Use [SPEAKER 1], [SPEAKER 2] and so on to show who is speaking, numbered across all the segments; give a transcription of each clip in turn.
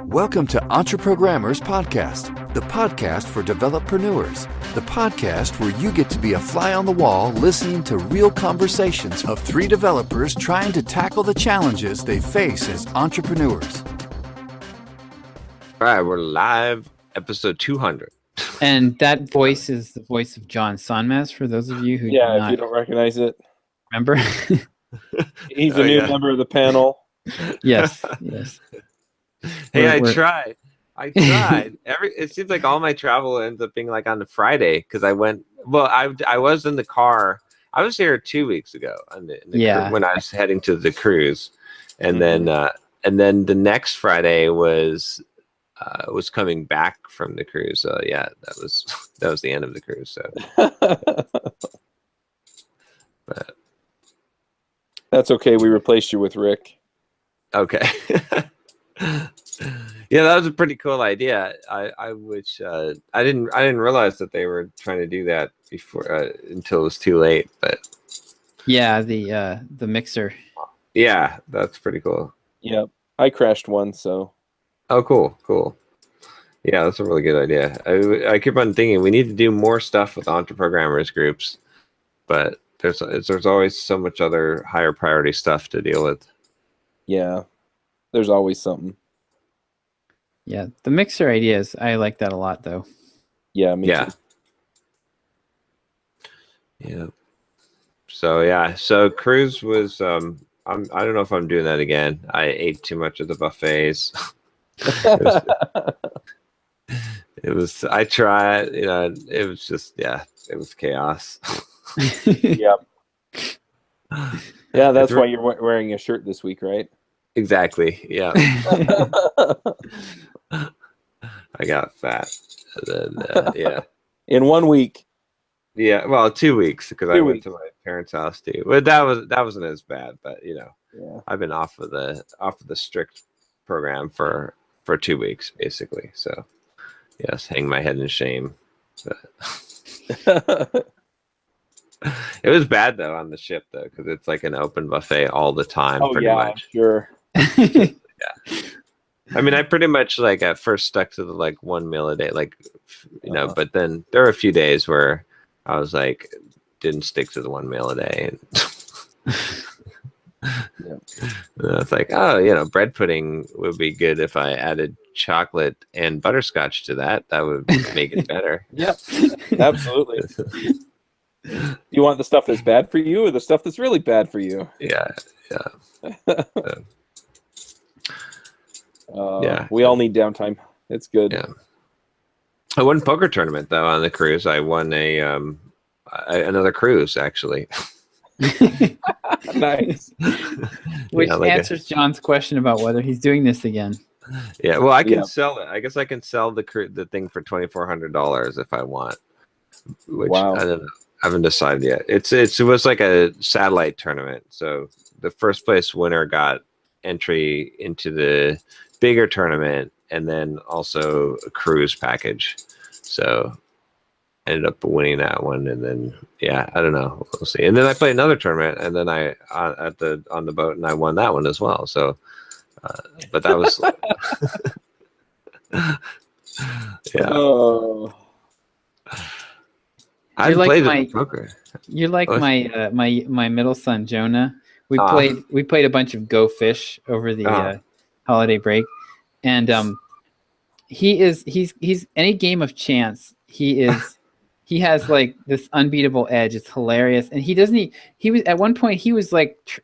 [SPEAKER 1] Welcome to EntreProgrammers Podcast, the podcast for developpreneurs, the podcast where you get to be a fly on the wall listening to real conversations of three developers trying to tackle the challenges they face as entrepreneurs.
[SPEAKER 2] All right, we're live, episode 200.
[SPEAKER 3] And that voice is the voice of John Sonmez, for those of you who do
[SPEAKER 4] if
[SPEAKER 3] not
[SPEAKER 4] you don't recognize it.
[SPEAKER 3] remember.
[SPEAKER 4] He's a new member of the panel.
[SPEAKER 3] Yes.
[SPEAKER 2] Hey, I tried. It seems like all my travel ends up being like on the Friday because I went. Well, I was in the car. I was here 2 weeks ago on the when I was heading to the cruise, and then the next Friday was coming back from the cruise. So yeah, that was the end of the cruise. So, but
[SPEAKER 4] that's okay. We replaced you with Rick.
[SPEAKER 2] Okay. Yeah, that was a pretty cool idea. I wish I didn't realize that they were trying to do that before until it was too late. But
[SPEAKER 3] yeah, the mixer.
[SPEAKER 2] Yeah, that's pretty cool.
[SPEAKER 4] Yep, I crashed one. So.
[SPEAKER 2] Oh, cool. Yeah, that's a really good idea. I keep on thinking we need to do more stuff with EntreProgrammers groups, but there's always so much other higher priority stuff to deal with.
[SPEAKER 4] Yeah, there's always something.
[SPEAKER 3] Yeah, the mixer ideas, I like that a lot, though.
[SPEAKER 4] Yeah, me too.
[SPEAKER 2] Yeah. So cruise was I don't know if I'm doing that again. I ate too much of the buffets. I tried, it was just, it was chaos.
[SPEAKER 4] Yep. Yeah, that's why you're wearing a shirt this week, right?
[SPEAKER 2] Exactly. Yeah. I got fat. And then, yeah.
[SPEAKER 4] In 1 week.
[SPEAKER 2] Yeah, well, 2 weeks because I went to my parents' house too. But that wasn't as bad. But I've been off of the strict program for 2 weeks basically. So yes, hang my head in shame. But it was bad though on the ship though because it's like an open buffet all the time.
[SPEAKER 4] Oh
[SPEAKER 2] pretty much.
[SPEAKER 4] Sure.
[SPEAKER 2] Yeah. I mean, I pretty much like at first stuck to the like one meal a day, but then there were a few days where I was like, didn't stick to the one meal a day. And it's like, bread pudding would be good if I added chocolate and butterscotch to that. That would make it better.
[SPEAKER 4] Yep, absolutely. You want the stuff that's bad for you or the stuff that's really bad for you?
[SPEAKER 2] Yeah.
[SPEAKER 4] We all need downtime. It's good.
[SPEAKER 2] Yeah. I won poker tournament though on the cruise. I won another cruise actually.
[SPEAKER 4] Nice.
[SPEAKER 3] Which answers John's question about whether he's doing this again.
[SPEAKER 2] Yeah, well, I can sell it. I guess I can sell the thing for $2,400 if I want. Which
[SPEAKER 4] wow.
[SPEAKER 2] I don't know. I haven't decided yet. It was like a satellite tournament. So the first place winner got entry into the bigger tournament and then also a cruise package. So I ended up winning that one, and then I don't know. We'll see. And then I played another tournament, and then I on the boat, and I won that one as well. So, but that was yeah.
[SPEAKER 4] Oh.
[SPEAKER 2] I played poker.
[SPEAKER 3] You're like my middle son Jonah. We played a bunch of Go Fish over the holiday break, and he's any game of chance. He has like this unbeatable edge. It's hilarious, and he was at one point he was like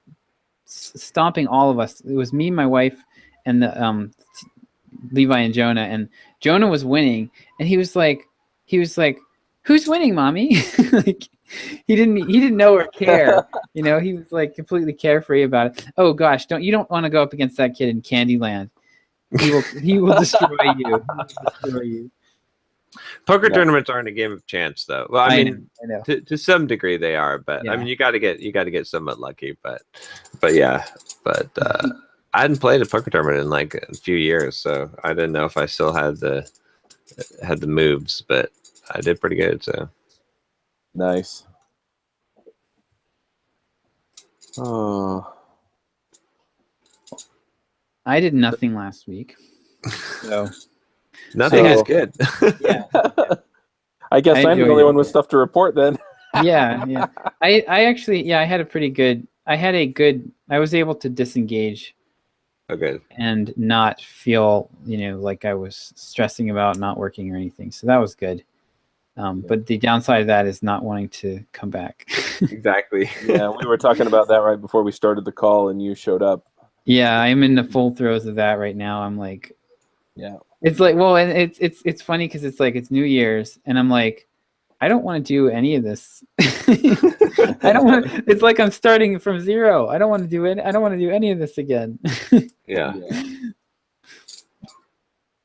[SPEAKER 3] stomping all of us. It was me, my wife, and the Levi and Jonah, and Jonah was winning, and he was like, "Who's winning, mommy?" Like, he didn't know or care. He was like completely carefree about it. Oh gosh, you don't want to go up against that kid in Candyland. He will destroy you. He will destroy you.
[SPEAKER 2] Poker tournaments aren't a game of chance, though. Well, I mean,
[SPEAKER 3] know.
[SPEAKER 2] To some degree they are, but I mean, you got to get somewhat lucky. But I hadn't played a poker tournament in like a few years, so I didn't know if I still had the moves, but I did pretty good. So
[SPEAKER 4] nice. Oh.
[SPEAKER 3] I did nothing last week. So
[SPEAKER 2] Nothing is
[SPEAKER 4] So-
[SPEAKER 2] good.
[SPEAKER 3] yeah.
[SPEAKER 4] I guess I'm the
[SPEAKER 3] enjoyed
[SPEAKER 4] only
[SPEAKER 3] it.
[SPEAKER 4] one with stuff to report then.
[SPEAKER 3] Yeah. I actually, I had I was able to disengage
[SPEAKER 2] Okay.
[SPEAKER 3] and not feel, like I was stressing about not working or anything. So that was good. But the downside of that is not wanting to come back.
[SPEAKER 2] Exactly.
[SPEAKER 4] Yeah, we were talking about that right before we started the call, and you showed up.
[SPEAKER 3] Yeah, I'm in the full throes of that right now. I'm like,
[SPEAKER 4] Yeah.
[SPEAKER 3] it's like, well, and it's funny because it's like it's New Year's, and I'm like, I don't want to do any of this. I don't want. It's like I'm starting from zero. I don't want to do it. I don't want to do any of this again.
[SPEAKER 2] Yeah.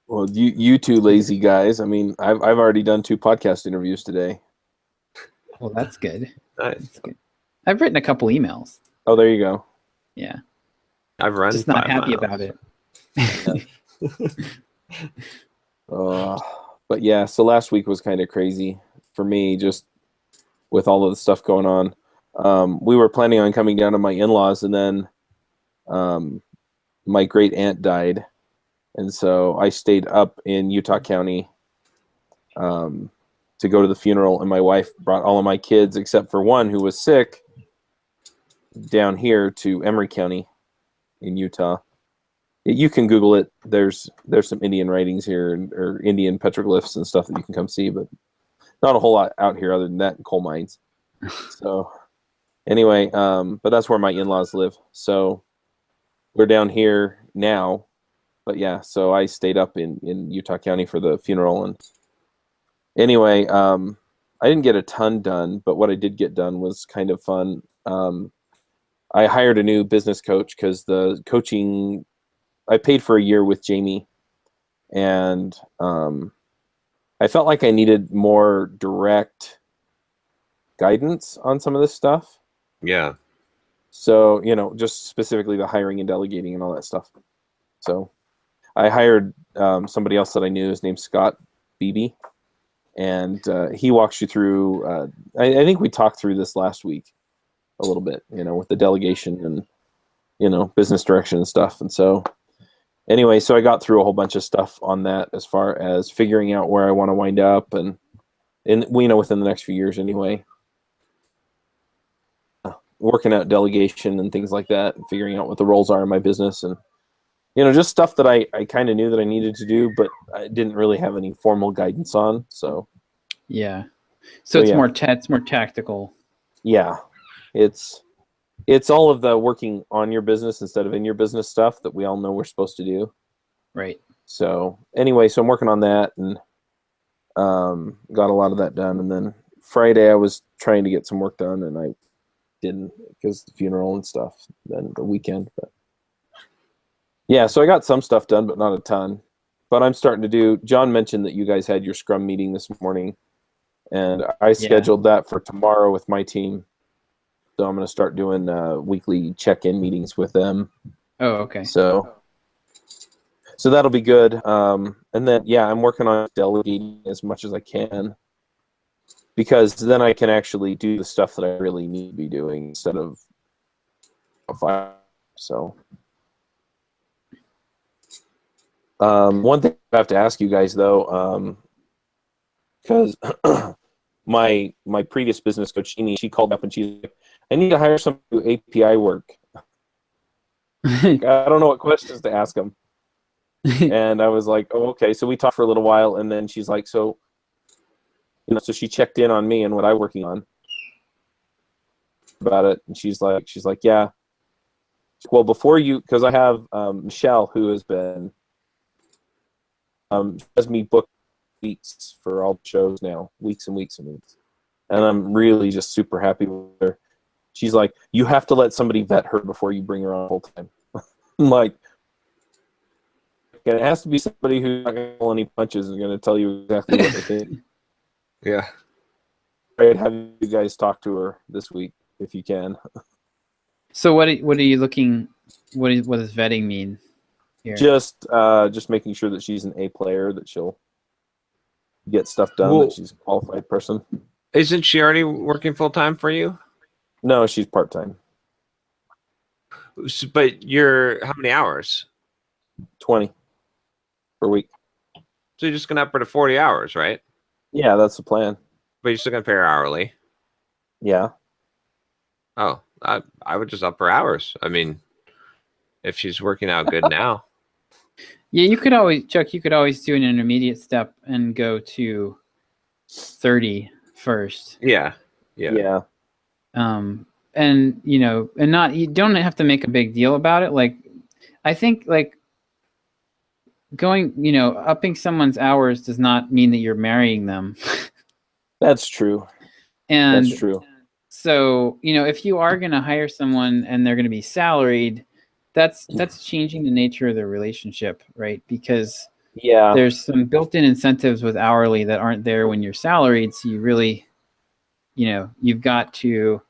[SPEAKER 4] Well, you two lazy guys. I mean, I've already done 2 podcast interviews today.
[SPEAKER 3] Well, that's good.
[SPEAKER 2] Nice.
[SPEAKER 3] That's good. I've written a couple emails.
[SPEAKER 4] Oh, there you go.
[SPEAKER 3] Yeah,
[SPEAKER 2] I've run.
[SPEAKER 3] just not
[SPEAKER 2] 5
[SPEAKER 3] happy
[SPEAKER 2] miles.
[SPEAKER 3] about it.
[SPEAKER 4] But yeah, so last week was kind of crazy for me, just with all of the stuff going on. We were planning on coming down to my in-laws, and then my great aunt died, and so I stayed up in Utah County to go to the funeral, and my wife brought all of my kids except for one who was sick down here to Emery County in Utah. You can Google it. There's some Indian writings here, or Indian petroglyphs and stuff that you can come see, but not a whole lot out here other than that and coal mines. So anyway, but that's where my in-laws live. So we're down here now. But yeah, so I stayed up in Utah County for the funeral. And anyway, I didn't get a ton done, but what I did get done was kind of fun. I hired a new business coach because the coaching, I paid for a year with Jamie, and I felt like I needed more direct guidance on some of this stuff.
[SPEAKER 2] Yeah.
[SPEAKER 4] So, just specifically the hiring and delegating and all that stuff. So I hired somebody else that I knew. His name's Scott Beebe, and he walks you through, I think we talked through this last week a little bit, with the delegation and, business direction and stuff. And so anyway, so I got through a whole bunch of stuff on that as far as figuring out where I want to wind up and within the next few years anyway, working out delegation and things like that, and figuring out what the roles are in my business, and just stuff that I kind of knew that I needed to do, but I didn't really have any formal guidance on. So
[SPEAKER 3] Yeah. So it's
[SPEAKER 4] yeah.
[SPEAKER 3] more it's more tactical.
[SPEAKER 4] Yeah, it's all of the working on your business instead of in your business stuff that we all know we're supposed to do.
[SPEAKER 3] Right.
[SPEAKER 4] So anyway, so I'm working on that, and got a lot of that done. And then Friday I was trying to get some work done, and I didn't because the funeral and stuff. Then the weekend, but yeah, so I got some stuff done, but not a ton. But I'm starting to do. John mentioned that you guys had your Scrum meeting this morning, and I scheduled that for tomorrow with my team. So I'm going to start doing weekly check-in meetings with them.
[SPEAKER 3] Oh, okay.
[SPEAKER 4] So that'll be good. And then, yeah, I'm working on delegating as much as I can, because then I can actually do the stuff that I really need to be doing instead of so. One thing I have to ask you guys though, because my previous business coach, she called up and she's like, I need to hire some API work. I don't know what questions to ask them. And I was like, oh, okay. So we talked for a little while, and then she's like, so she checked in on me and what I'm working on about it. And she's like, yeah. Well, before you, because I have Michelle, who has been, has me book weeks for all the shows now, weeks and weeks and weeks. And I'm really just super happy with her. She's like, you have to let somebody vet her before you bring her on full time. I'm like, it has to be somebody who's not going to pull any punches and going to tell you exactly what they think.
[SPEAKER 2] Yeah.
[SPEAKER 4] I'd have you guys talk to her this week if you can.
[SPEAKER 3] So what are you looking? What does vetting mean here?
[SPEAKER 4] Just making sure that she's an A player, that she'll get stuff done, that she's a qualified person.
[SPEAKER 2] Isn't she already working full time for you?
[SPEAKER 4] No, she's part time.
[SPEAKER 2] But you're how many hours?
[SPEAKER 4] 20 per week.
[SPEAKER 2] So you're just gonna up her to 40 hours, right?
[SPEAKER 4] Yeah, that's the plan.
[SPEAKER 2] But you're still gonna pay her hourly.
[SPEAKER 4] Yeah.
[SPEAKER 2] Oh, I would just up her hours. I mean, if she's working out good now.
[SPEAKER 3] Yeah, you could always, Chuck, you could always do an intermediate step and go to 30 first.
[SPEAKER 2] Yeah.
[SPEAKER 3] And and not, you don't have to make a big deal about it. Like, I think like going, upping someone's hours does not mean that you're marrying them.
[SPEAKER 4] That's true.
[SPEAKER 3] And
[SPEAKER 4] that's true.
[SPEAKER 3] So, if you are going to hire someone and they're going to be salaried, that's changing the nature of the relationship, right? Because there's some built-in incentives with hourly that aren't there when you're salaried. So you really, you've got to,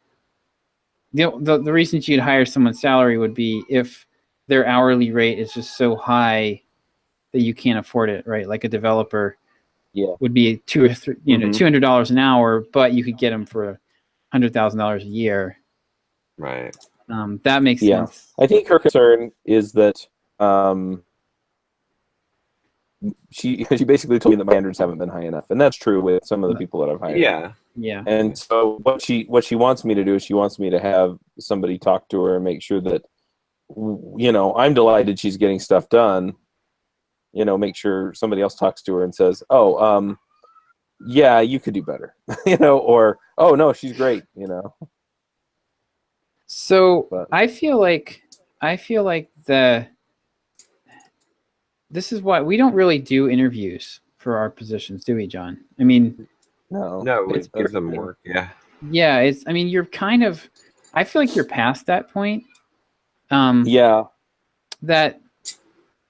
[SPEAKER 3] the reason you'd hire someone's salary would be if their hourly rate is just so high that you can't afford it, right? Like a developer would be $200 an hour, but you could get them for $100,000 a year.
[SPEAKER 2] Right.
[SPEAKER 3] That makes sense.
[SPEAKER 4] I think her concern is that she basically told me that my standards haven't been high enough, and that's true with some of the people that I've hired.
[SPEAKER 3] Yeah.
[SPEAKER 4] And so what she wants me to do is she wants me to have somebody talk to her and make sure that I'm delighted she's getting stuff done. Make sure somebody else talks to her and says, "Oh, yeah, you could do better," or "Oh no, she's great,"
[SPEAKER 3] So I feel like this is why we don't really do interviews for our positions, do we, John? I mean,
[SPEAKER 4] no,
[SPEAKER 2] we give them work. Yeah,
[SPEAKER 3] I mean, you're kind of, I feel like you're past that point. That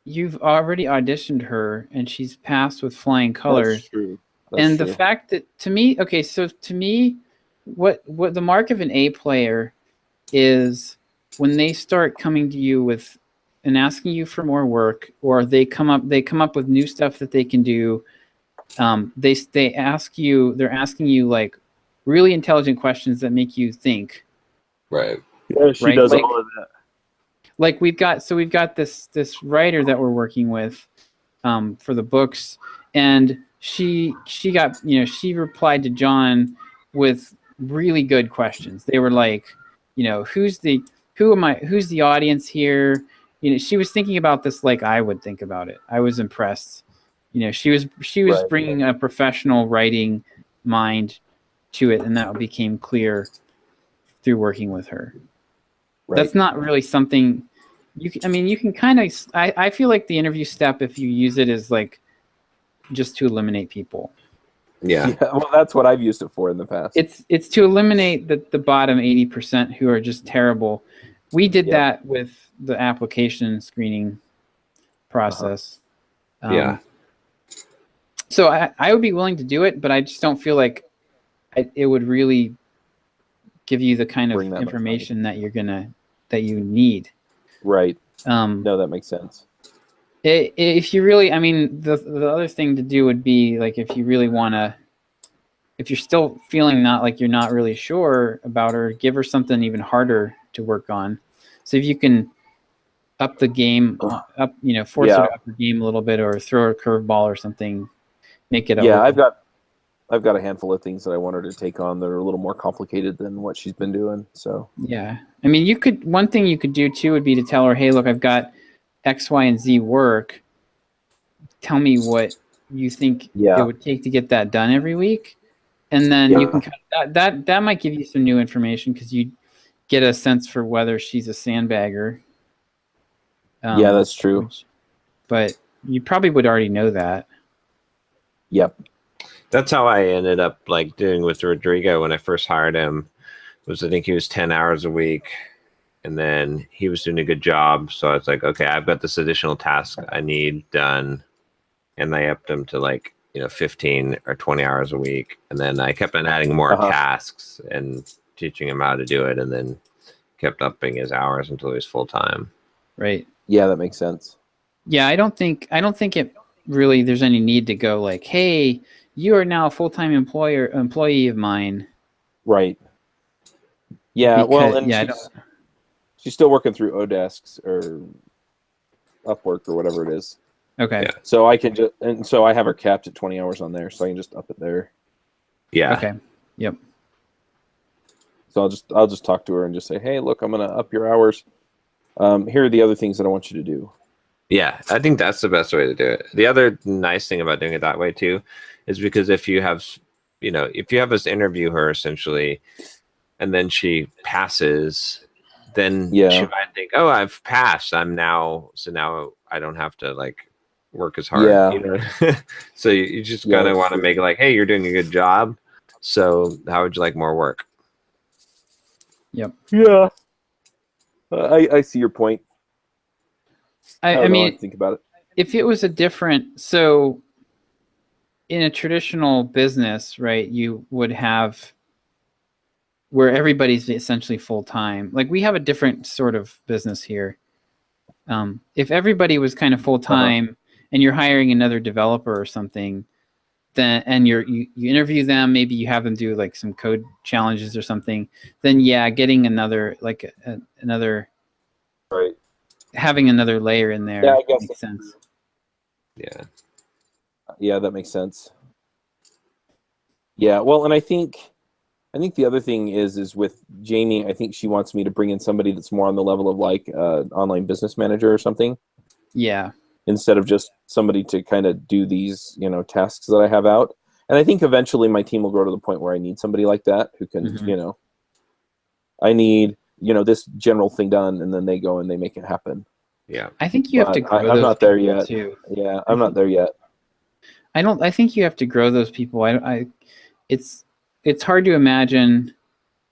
[SPEAKER 3] you've already auditioned her and she's passed with flying colors.
[SPEAKER 4] That's true.
[SPEAKER 3] The fact that, to me, what the mark of an A player is when they start coming to you with and asking you for more work, or they come up with new stuff that they can do. They're asking you like really intelligent questions that make you think.
[SPEAKER 2] Right.
[SPEAKER 4] Yeah, she does all of that.
[SPEAKER 3] Like we've got this writer that we're working with for the books, and she replied to John with really good questions. They were like, who's the audience here? She was thinking about this like I would think about it. I was impressed. She was bringing a professional writing mind to it, and that became clear through working with her. Right. That's not really something you can kind of. I feel like the interview step, if you use it, is like just to eliminate people.
[SPEAKER 2] Yeah.
[SPEAKER 4] Well, that's what I've used it for in the past.
[SPEAKER 3] It's to eliminate the bottom 80% who are just terrible. We did that with the application screening process. So I would be willing to do it, but I just don't feel like it would really give you the kind of information that you need. Right.
[SPEAKER 4] No, that makes sense.
[SPEAKER 3] If you really, the other thing to do would be like if you really want to, if you're still feeling you're not really sure about her, give her something even harder to work on. So if you can up the game, force her to up her game a little bit, or throw her a curveball or something, make it.
[SPEAKER 4] Yeah, I've got a handful of things that I want her to take on that are a little more complicated than what she's been doing. So
[SPEAKER 3] yeah, one thing you could do too would be to tell her, hey, look, I've got X, Y, and Z work. Tell me what you think it would take to get that done every week, and then you can that might give you some new information because you get a sense for whether she's a sandbagger.
[SPEAKER 4] Yeah, that's true.
[SPEAKER 3] But you probably would already know that.
[SPEAKER 4] Yep.
[SPEAKER 2] That's how I ended up doing with Rodrigo when I first hired him. I think he was 10 hours a week, and then he was doing a good job. So I was like, okay, I've got this additional task I need done, and I upped him to 15 or 20 hours a week, and then I kept on adding more tasks and teaching him how to do it, and then kept upping his hours until he was full time.
[SPEAKER 3] Right.
[SPEAKER 4] Yeah, that makes sense.
[SPEAKER 3] Yeah, I don't think it really. There's any need to go like, hey, you are now a full-time employee of mine.
[SPEAKER 4] Right. Yeah. She's still working through Odesks or Upwork or whatever it is.
[SPEAKER 3] Okay.
[SPEAKER 2] Yeah.
[SPEAKER 4] So I can just, and so I have her capped at 20 hours on there, so I can just up it there.
[SPEAKER 2] Yeah.
[SPEAKER 3] Okay. Yep.
[SPEAKER 4] So I'll just talk to her and just say, hey, look, I'm gonna up your hours. Here are the other things that I want you to do.
[SPEAKER 2] Yeah, I think that's the best way to do it. The other nice thing about doing it that way too is because if you have us interview her essentially and then she passes, then she might think, oh, I've passed. Now I don't have to like work as hard.
[SPEAKER 4] Yeah.
[SPEAKER 2] You know? So you just kind of want to make it like, hey, you're doing a good job. So how would you like more work?
[SPEAKER 3] Yep.
[SPEAKER 4] Yeah. I see your point.
[SPEAKER 3] I mean,
[SPEAKER 4] think about it.
[SPEAKER 3] If it was so in a traditional business, right, you would have where everybody's essentially full-time. Like we have a different sort of business here. If everybody was kind of full-time and you're hiring another developer or something, then and you interview them, maybe you have them do like some code challenges or something, then yeah, getting another like another
[SPEAKER 4] right.
[SPEAKER 3] Having another layer in there makes sense.
[SPEAKER 2] Yeah.
[SPEAKER 4] Yeah, that makes sense. Yeah, well, and I think the other thing is with Jamie, I think she wants me to bring in somebody that's more on the level of like online business manager or something.
[SPEAKER 3] Yeah.
[SPEAKER 4] Instead of just somebody to kind of do these, tasks that I have out. And I think eventually my team will grow to the point where I need somebody like that who can, I need, this general thing done, and then they go and they make it happen.
[SPEAKER 2] Yeah.
[SPEAKER 3] I think you have to grow
[SPEAKER 4] I'm not there yet.
[SPEAKER 3] too.
[SPEAKER 4] Yeah, I'm not there yet.
[SPEAKER 3] I think you have to grow those people. It's hard to imagine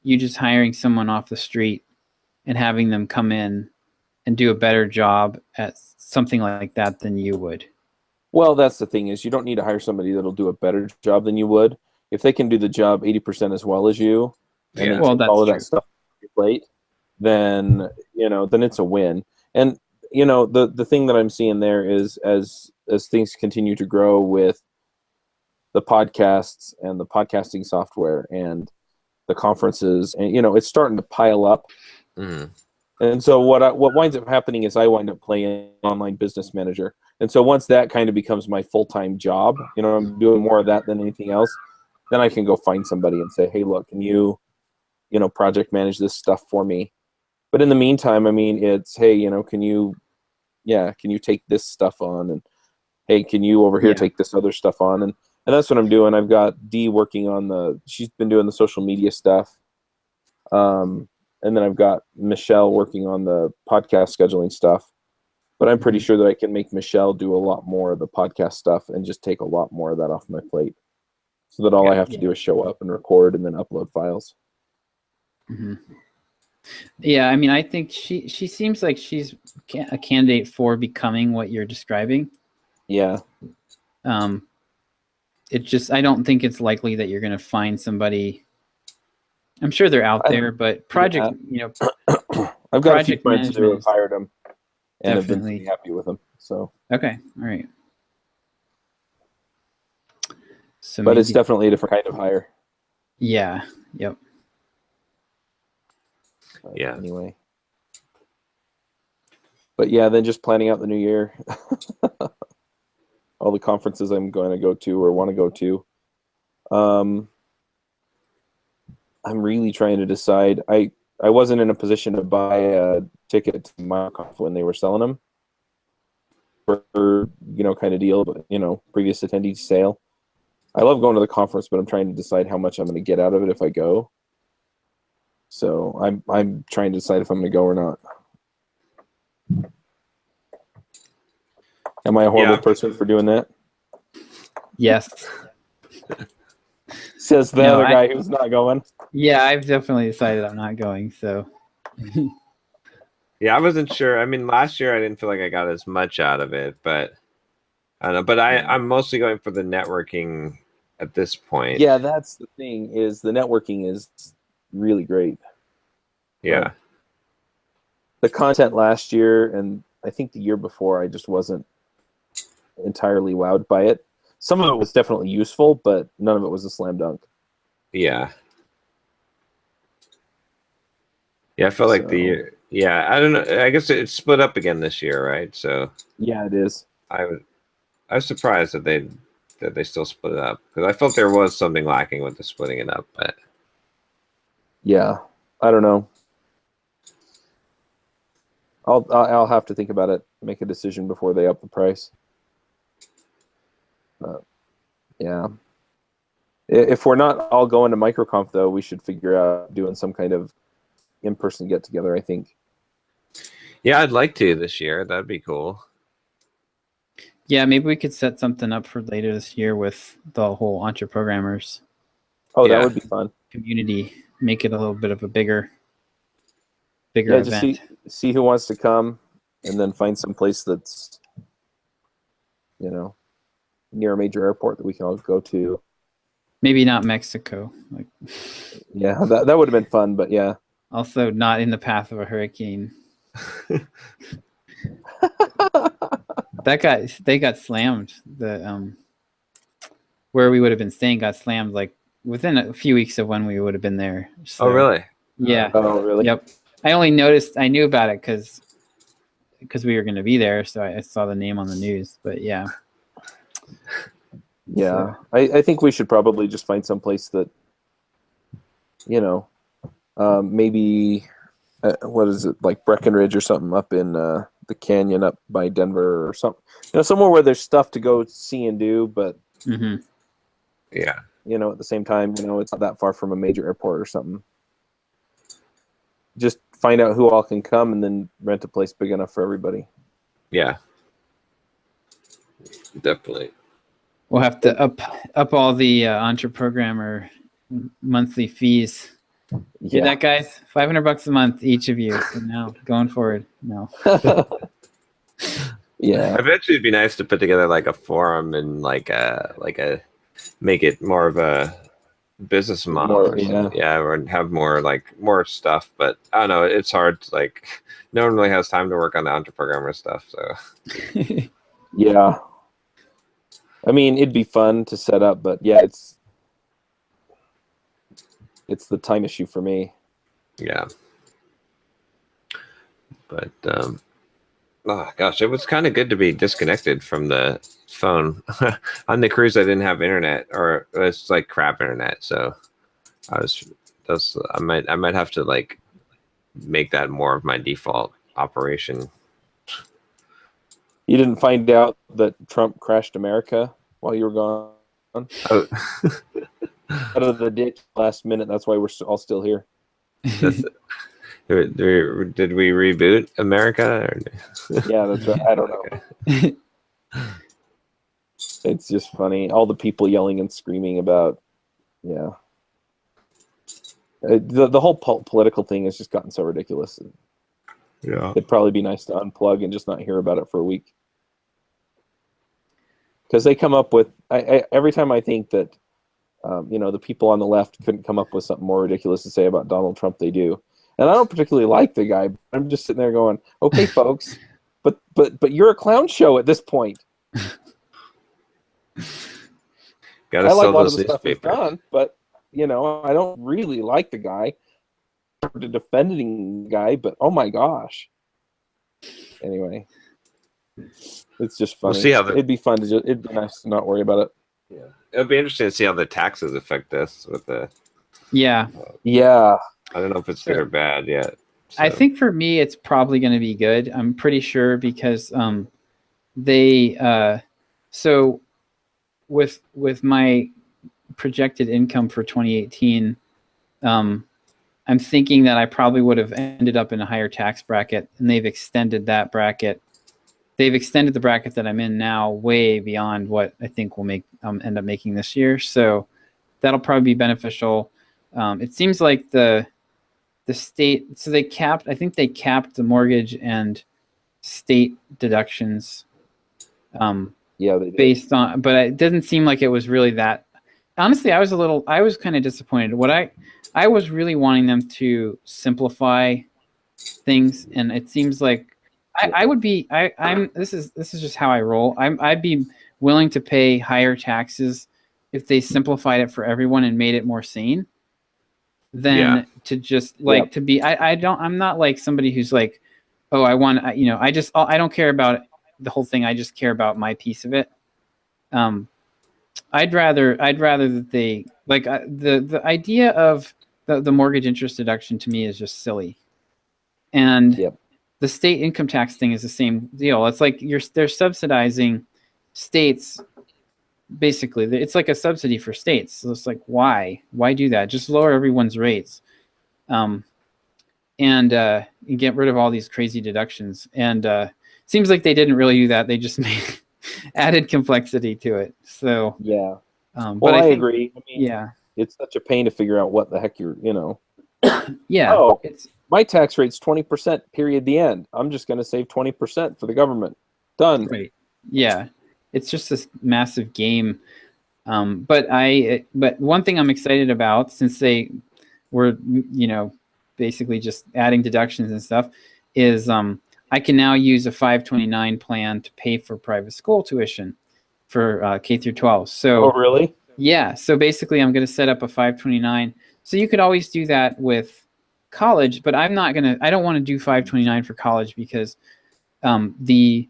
[SPEAKER 3] you just hiring someone off the street and having them come in and do a better job at something like that than you would.
[SPEAKER 4] Well, that's the thing is you don't need to hire somebody that'll do a better job than you would. If they can do the job 80% as well as you, and then take all of that stuff off your plate, then then it's a win. And the thing that I'm seeing there is as things continue to grow with the podcasts and the podcasting software and the conferences, and it's starting to pile up.
[SPEAKER 2] Mm-hmm.
[SPEAKER 4] And so what winds up happening is I wind up playing online business manager. And so once that kind of becomes my full-time job, I'm doing more of that than anything else, then I can go find somebody and say, hey, look, can you, project manage this stuff for me? But in the meantime, I mean, it's, hey, can you take this stuff on? And hey, can you over here take this other stuff on? And that's what I'm doing. I've got Dee working on she's been doing the social media stuff. And then I've got Michelle working on the podcast scheduling stuff. But I'm pretty sure that I can make Michelle do a lot more of the podcast stuff and just take a lot more of that off my plate. So that all I have to do is show up and record and then upload files.
[SPEAKER 3] Mm-hmm. Yeah, I mean, I think she seems like she's a candidate for becoming what you're describing.
[SPEAKER 4] Yeah.
[SPEAKER 3] It just, I don't think it's likely that you're going to find somebody. I'm sure they're out there, but project,
[SPEAKER 4] I've got a few friends who have hired them and have been pretty happy with them. So
[SPEAKER 3] okay, all right. So
[SPEAKER 4] but it's definitely a different kind of hire.
[SPEAKER 3] Yeah. Yep.
[SPEAKER 4] Yeah. Anyway. But yeah, then just planning out the new year. All the conferences I'm going to go to or want to go to. I'm really trying to decide. I wasn't in a position to buy a ticket to Micro Conf when they were selling them. For, kind of deal, but, previous attendee sale. I love going to the conference, but I'm trying to decide how much I'm going to get out of it if I go. So I'm trying to decide if I'm going to go or not. Am I a horrible person for doing that?
[SPEAKER 3] Yes.
[SPEAKER 4] Says the other guy who's not going.
[SPEAKER 3] Yeah, I've definitely decided I'm not going. So.
[SPEAKER 2] Yeah, I wasn't sure. I mean, last year I didn't feel like I got as much out of it, but I don't know. But I'm mostly going for the networking at this point.
[SPEAKER 4] Yeah, that's the thing. Is the networking is really great.
[SPEAKER 2] Yeah.
[SPEAKER 4] But the content last year and I think the year before, I just wasn't entirely wowed by it. Some of it was definitely useful, but none of it was a slam dunk.
[SPEAKER 2] Yeah. Yeah, I felt like the Yeah, I don't know. I guess it's split up again this year, right? So
[SPEAKER 4] Yeah, it is.
[SPEAKER 2] I was surprised that they still split it up, because I felt there was something lacking with the splitting it up. But
[SPEAKER 4] Yeah, I don't know. I'll have to think about it, make a decision before they up the price. Yeah. If we're not all going to Micro Conf, though, we should figure out doing some kind of in-person get-together, I think.
[SPEAKER 2] yeah, I'd like to this year. That'd be cool.
[SPEAKER 3] Yeah, maybe we could set something up for later this year with the whole EntreProgrammers
[SPEAKER 4] Oh,
[SPEAKER 2] Yeah.
[SPEAKER 4] that would be fun.
[SPEAKER 3] community. Make it a little bit of a bigger
[SPEAKER 4] Yeah, just
[SPEAKER 3] event.
[SPEAKER 4] see who wants to come, and then find some place that's, near a major airport that we can all go to.
[SPEAKER 3] Maybe not Mexico. Like,
[SPEAKER 4] Yeah, that would have been fun, but yeah.
[SPEAKER 3] also not in the path of a hurricane. They got slammed. The where we would have been staying got slammed like within a few weeks of when we would have been there. So,
[SPEAKER 2] Oh, really?
[SPEAKER 3] Yeah.
[SPEAKER 4] Oh, really?
[SPEAKER 3] Yep. I knew about it because we were going to be there, so I saw the name on the news. But yeah.
[SPEAKER 4] Yeah,
[SPEAKER 3] So,
[SPEAKER 4] I think we should probably just find some place that, maybe, what is it, like Breckenridge or something up in the canyon up by Denver or something. Somewhere where there's stuff to go see and do, but,
[SPEAKER 3] mhm.
[SPEAKER 2] Yeah.
[SPEAKER 4] at the same time, it's not that far from a major airport or something. Just find out who all can come and then rent a place big enough for everybody.
[SPEAKER 2] Yeah. Definitely.
[SPEAKER 3] We'll have to up all the EntreProgrammer monthly fees. Hear that, guys? $500 a month, each of you. So now, going forward, no.
[SPEAKER 4] Yeah.
[SPEAKER 2] I bet you it'd be nice to put together like a forum and like a make it more of a business model. Or something. Yeah, or have more stuff. But I don't know. It's hard. No one really has time to work on the EntreProgrammer stuff. So
[SPEAKER 4] Yeah. I mean, it'd be fun to set up, but yeah, it's the time issue for me.
[SPEAKER 2] yeah. But oh gosh, it was kind of good to be disconnected from the phone. On the cruise, I didn't have internet, or it was like crap internet. So I might have to make that more of my default operation.
[SPEAKER 4] You didn't find out that Trump crashed America while you were gone?
[SPEAKER 2] Oh.
[SPEAKER 4] Out of the ditch last minute. That's why we're all still here.
[SPEAKER 2] Did we reboot America?
[SPEAKER 4] Yeah, that's right. I don't know. It's just funny. All the people yelling and screaming about, yeah. The whole political thing has just gotten so ridiculous.
[SPEAKER 2] Yeah.
[SPEAKER 4] It'd probably be nice to unplug and just not hear about it for a week. Because they come up with, every time I think that, the people on the left couldn't come up with something more ridiculous to say about Donald Trump, they do. And I don't particularly like the guy. But I'm just sitting there going, okay, folks, but you're a clown show at this point.
[SPEAKER 2] Gotta
[SPEAKER 4] I like
[SPEAKER 2] sell
[SPEAKER 4] a lot of
[SPEAKER 2] those
[SPEAKER 4] the stuff he's
[SPEAKER 2] newspapers.
[SPEAKER 4] done, but I don't really like the guy. Defending the guy, but oh my gosh. Anyway, it's just funny.
[SPEAKER 2] We'll see how
[SPEAKER 4] it'd be fun to it'd be nice to not worry about it.
[SPEAKER 2] Yeah, it'll be interesting to see how the taxes affect this with the.
[SPEAKER 3] Yeah.
[SPEAKER 4] Yeah.
[SPEAKER 2] I don't know if it's good or bad yet. So.
[SPEAKER 3] I think for me, it's probably going to be good. I'm pretty sure because they so with my projected income for 2018, I'm thinking that I probably would have ended up in a higher tax bracket, and they've extended that bracket. They've extended the bracket that I'm in now way beyond what I think we'll end up making this year. So that'll probably be beneficial. It seems like the state, so I think they capped the mortgage and state deductions.
[SPEAKER 4] Yeah, they did.
[SPEAKER 3] Based on, but it doesn't seem like it was really that. Honestly, I was kind of disappointed. I was really wanting them to simplify things, and it seems like this is just how I roll. I'd be willing to pay higher taxes if they simplified it for everyone and made it more sane than to just like to be. I'm not like somebody who's like, oh, I want, I don't care about the whole thing. I just care about my piece of it. I'd rather that they like the idea of the mortgage interest deduction to me is just silly, and the state income tax thing is the same deal. It's like they're subsidizing states. Basically, it's like a subsidy for states. So it's like, why do that? Just lower everyone's rates, and get rid of all these crazy deductions. And seems like they didn't really do that. They just added complexity to it. So
[SPEAKER 4] but I agree. I mean, it's such a pain to figure out what the heck you're, my tax rate's 20%. Period. The end. I'm just going to save 20% for the government. Done.
[SPEAKER 3] Right. Yeah. It's just this massive game. But one thing I'm excited about, since they were, basically just adding deductions and stuff, is I can now use a 529 plan to pay for private school tuition for K through 12. So,
[SPEAKER 4] oh, really?
[SPEAKER 3] Yeah. So basically, I'm going to set up a 529. So you could always do that with college, but I don't want to do 529 for college because it's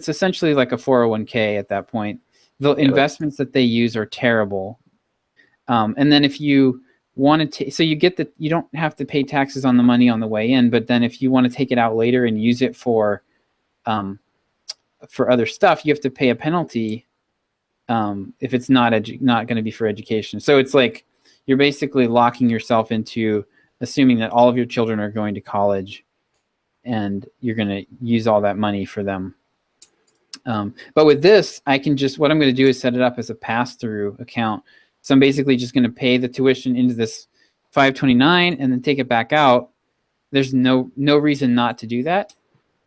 [SPEAKER 3] essentially like a 401k at that point. The investments that they use are terrible. And then if you want to, so you don't have to pay taxes on the money on the way in, but then if you want to take it out later and use it for other stuff, you have to pay a penalty if it's not going to be for education. So it's like you're basically locking yourself into assuming that all of your children are going to college, and you're going to use all that money for them. But with this, what I'm going to do is set it up as a pass-through account. So I'm basically just going to pay the tuition into this 529 and then take it back out. There's no reason not to do that.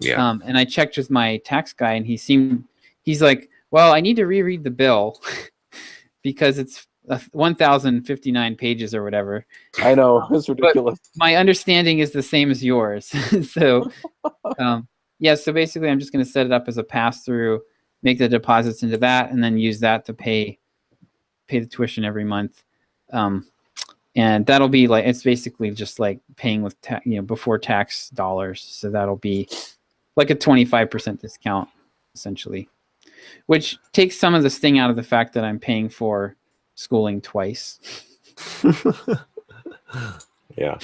[SPEAKER 2] Yeah.
[SPEAKER 3] And I checked with my tax guy, and he's like, well, I need to reread the bill because it's 1,059 pages or whatever.
[SPEAKER 4] I know, it's ridiculous.
[SPEAKER 3] But my understanding is the same as yours. So, so basically I'm just going to set it up as a pass-through, make the deposits into that, and then use that to pay the tuition every month. And that'll be like, it's basically just like paying with before tax dollars. So that'll be like a 25% discount essentially, which takes some of the sting out of the fact that I'm paying for schooling twice.
[SPEAKER 2] Yeah.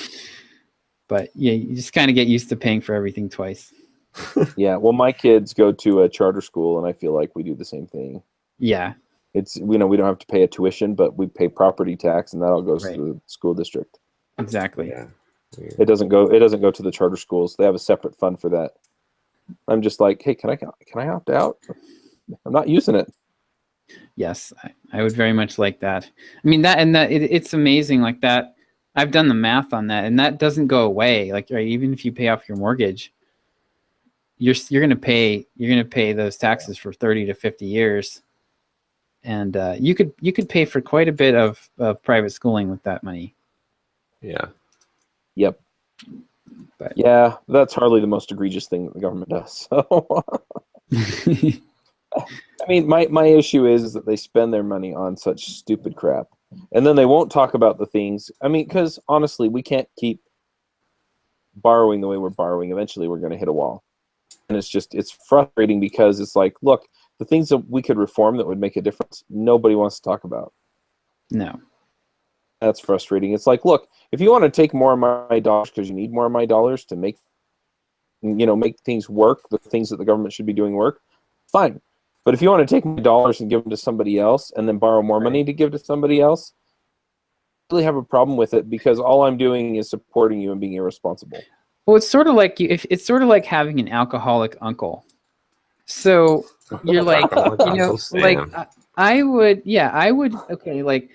[SPEAKER 3] But you just kind of get used to paying for everything twice.
[SPEAKER 4] Yeah. Well, my kids go to a charter school, and I feel like we do the same thing.
[SPEAKER 3] Yeah.
[SPEAKER 4] It's, we don't have to pay a tuition, but we pay property tax, and that all goes to the school district.
[SPEAKER 3] Exactly.
[SPEAKER 2] Yeah.
[SPEAKER 4] It doesn't go to the charter schools. They have a separate fund for that. I'm just like, hey, can I opt out? I'm not using it.
[SPEAKER 3] Yes, I would very much like that. I mean, it's amazing like that. I've done the math on that, and that doesn't go away. Like, right, even if you pay off your mortgage, you're going to pay those taxes for 30 to 50 years. And you could pay for quite a bit of private schooling with that money.
[SPEAKER 2] Yeah.
[SPEAKER 4] Yep.
[SPEAKER 3] But
[SPEAKER 4] yeah, that's hardly the most egregious thing that the government does. So, I mean, my issue is that they spend their money on such stupid crap, and then they won't talk about the things. I mean, because honestly, we can't keep borrowing the way we're borrowing. Eventually, we're going to hit a wall, and it's frustrating because it's like, look, the things that we could reform that would make a difference, nobody wants to talk about.
[SPEAKER 3] No.
[SPEAKER 4] That's frustrating. It's like, look, if you want to take more of my dollars because you need more of my dollars to make things work, the things that the government should be doing work, fine. But if you want to take my dollars and give them to somebody else and then borrow more money to give to somebody else, I really have a problem with it, because all I'm doing is supporting you and being irresponsible.
[SPEAKER 3] Well, it's sort of like it's sort of like having an alcoholic uncle. So you're like, I would, okay, like,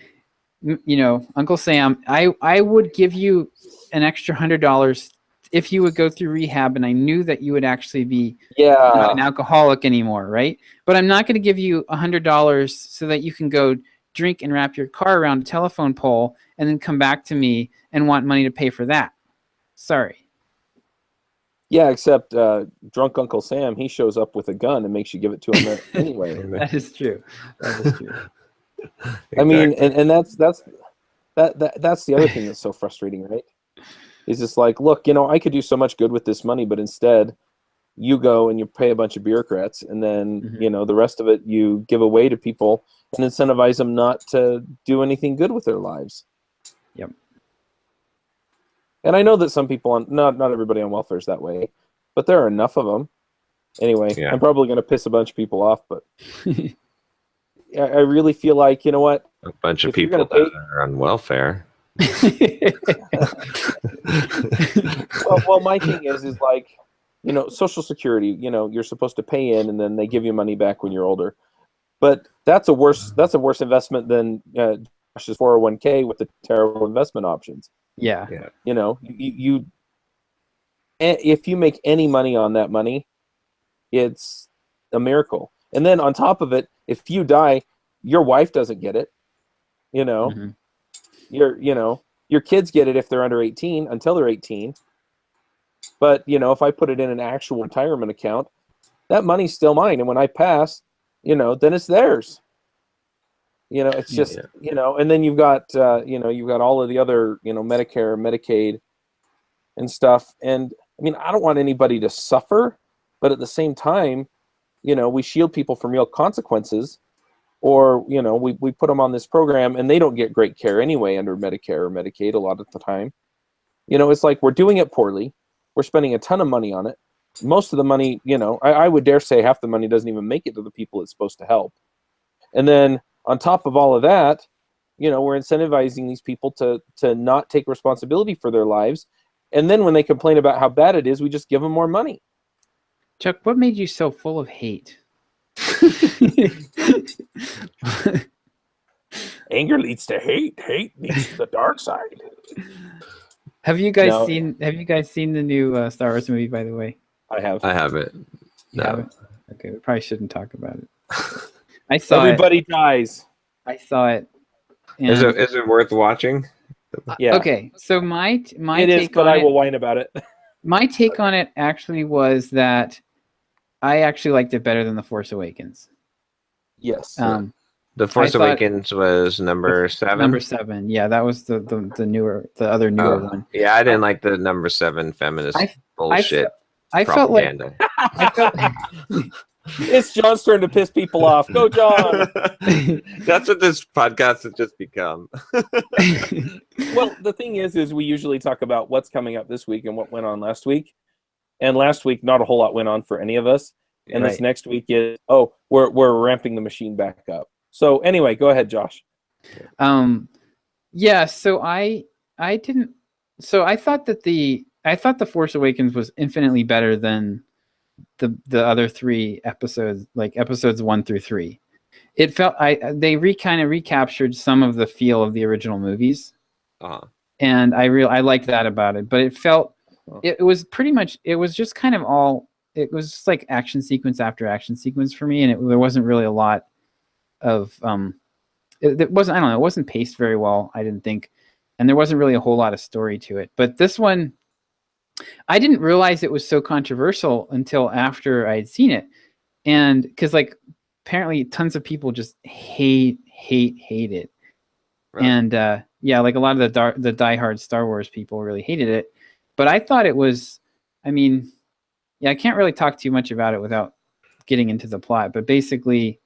[SPEAKER 3] Uncle Sam, I would give you an extra $100 if you would go through rehab, and I knew that you would actually be not an alcoholic anymore, right? But I'm not going to give you $100 so that you can go drink and wrap your car around a telephone pole and then come back to me and want money to pay for that. Sorry.
[SPEAKER 4] Yeah, except drunk Uncle Sam, he shows up with a gun and makes you give it to him anyway.
[SPEAKER 3] That is true. That is true.
[SPEAKER 4] I mean, and that's that's the other thing that's so frustrating, right? Is just like, look, I could do so much good with this money, but instead you go and you pay a bunch of bureaucrats, and then the rest of it you give away to people and incentivize them not to do anything good with their lives.
[SPEAKER 3] Yep.
[SPEAKER 4] And I know that some people not everybody on welfare is that way, but there are enough of them. Anyway, I'm probably going to piss a bunch of people off, but I really feel like, you know what?
[SPEAKER 2] A bunch of people that are on welfare.
[SPEAKER 4] well, my thing is like, Social Security, you're supposed to pay in and then they give you money back when you're older. But that's a worse investment than Josh's 401k with the terrible investment options.
[SPEAKER 3] Yeah.
[SPEAKER 4] You if you make any money on that money, it's a miracle. And then on top of it, if you die, your wife doesn't get it. Your kids get it if they're under 18 until they're 18. But if I put it in an actual retirement account, that money's still mine. And when I pass, then it's theirs. It's just and then you've got all of the other Medicare, Medicaid, and stuff. And I mean, I don't want anybody to suffer, but at the same time, we shield people from real consequences, or we put them on this program and they don't get great care anyway under Medicare or Medicaid a lot of the time. It's like we're doing it poorly. We're spending a ton of money on it. Most of the money, I would dare say half the money doesn't even make it to the people it's supposed to help. And then on top of all of that, we're incentivizing these people to not take responsibility for their lives. And then when they complain about how bad it is, we just give them more money.
[SPEAKER 3] Chuck, what made you so full of hate?
[SPEAKER 4] Anger leads to hate. Hate leads to the dark side.
[SPEAKER 3] Have you guys seen the new Star Wars movie, by the way?
[SPEAKER 4] I have.
[SPEAKER 2] I haven't.
[SPEAKER 3] No. Haven't? Okay, we probably shouldn't talk about it. I
[SPEAKER 4] saw Everybody dies.
[SPEAKER 3] I saw it.
[SPEAKER 2] Is it worth watching?
[SPEAKER 3] Yeah. Okay, so my
[SPEAKER 4] it is, but I will whine about it.
[SPEAKER 3] My take on it actually was that I actually liked it better than The Force Awakens.
[SPEAKER 4] Yes.
[SPEAKER 2] The Force Awakens was number 7.
[SPEAKER 3] Number 7, yeah, that was the other newer one.
[SPEAKER 2] Yeah, I didn't like the number 7 feminist bullshit.
[SPEAKER 3] I felt like
[SPEAKER 4] it's John's turn to piss people off. Go, John.
[SPEAKER 2] That's what this podcast has just become.
[SPEAKER 4] Well, the thing is we usually talk about what's coming up this week and what went on last week. And last week, not a whole lot went on for any of us. And this next week is, we're ramping the machine back up. So anyway, go ahead, Josh.
[SPEAKER 3] Yeah. So I thought that The Force Awakens was infinitely better than the other 3 episodes, like episodes 1 through 3. It felt they kind of recaptured some of the feel of the original movies, and I liked that about it. But it felt it was pretty much, it was just kind of all, it was just like action sequence after action sequence for me, and there wasn't really a lot of it wasn't, I don't know, it wasn't paced very well, I didn't think, and there wasn't really a whole lot of story to it. But this one, I didn't realize it was so controversial until after I had seen it, and because like apparently tons of people just hate it, right. And like a lot of the diehard Star Wars people really hated it. But I thought it was, I mean, I can't really talk too much about it without getting into the plot. But basically,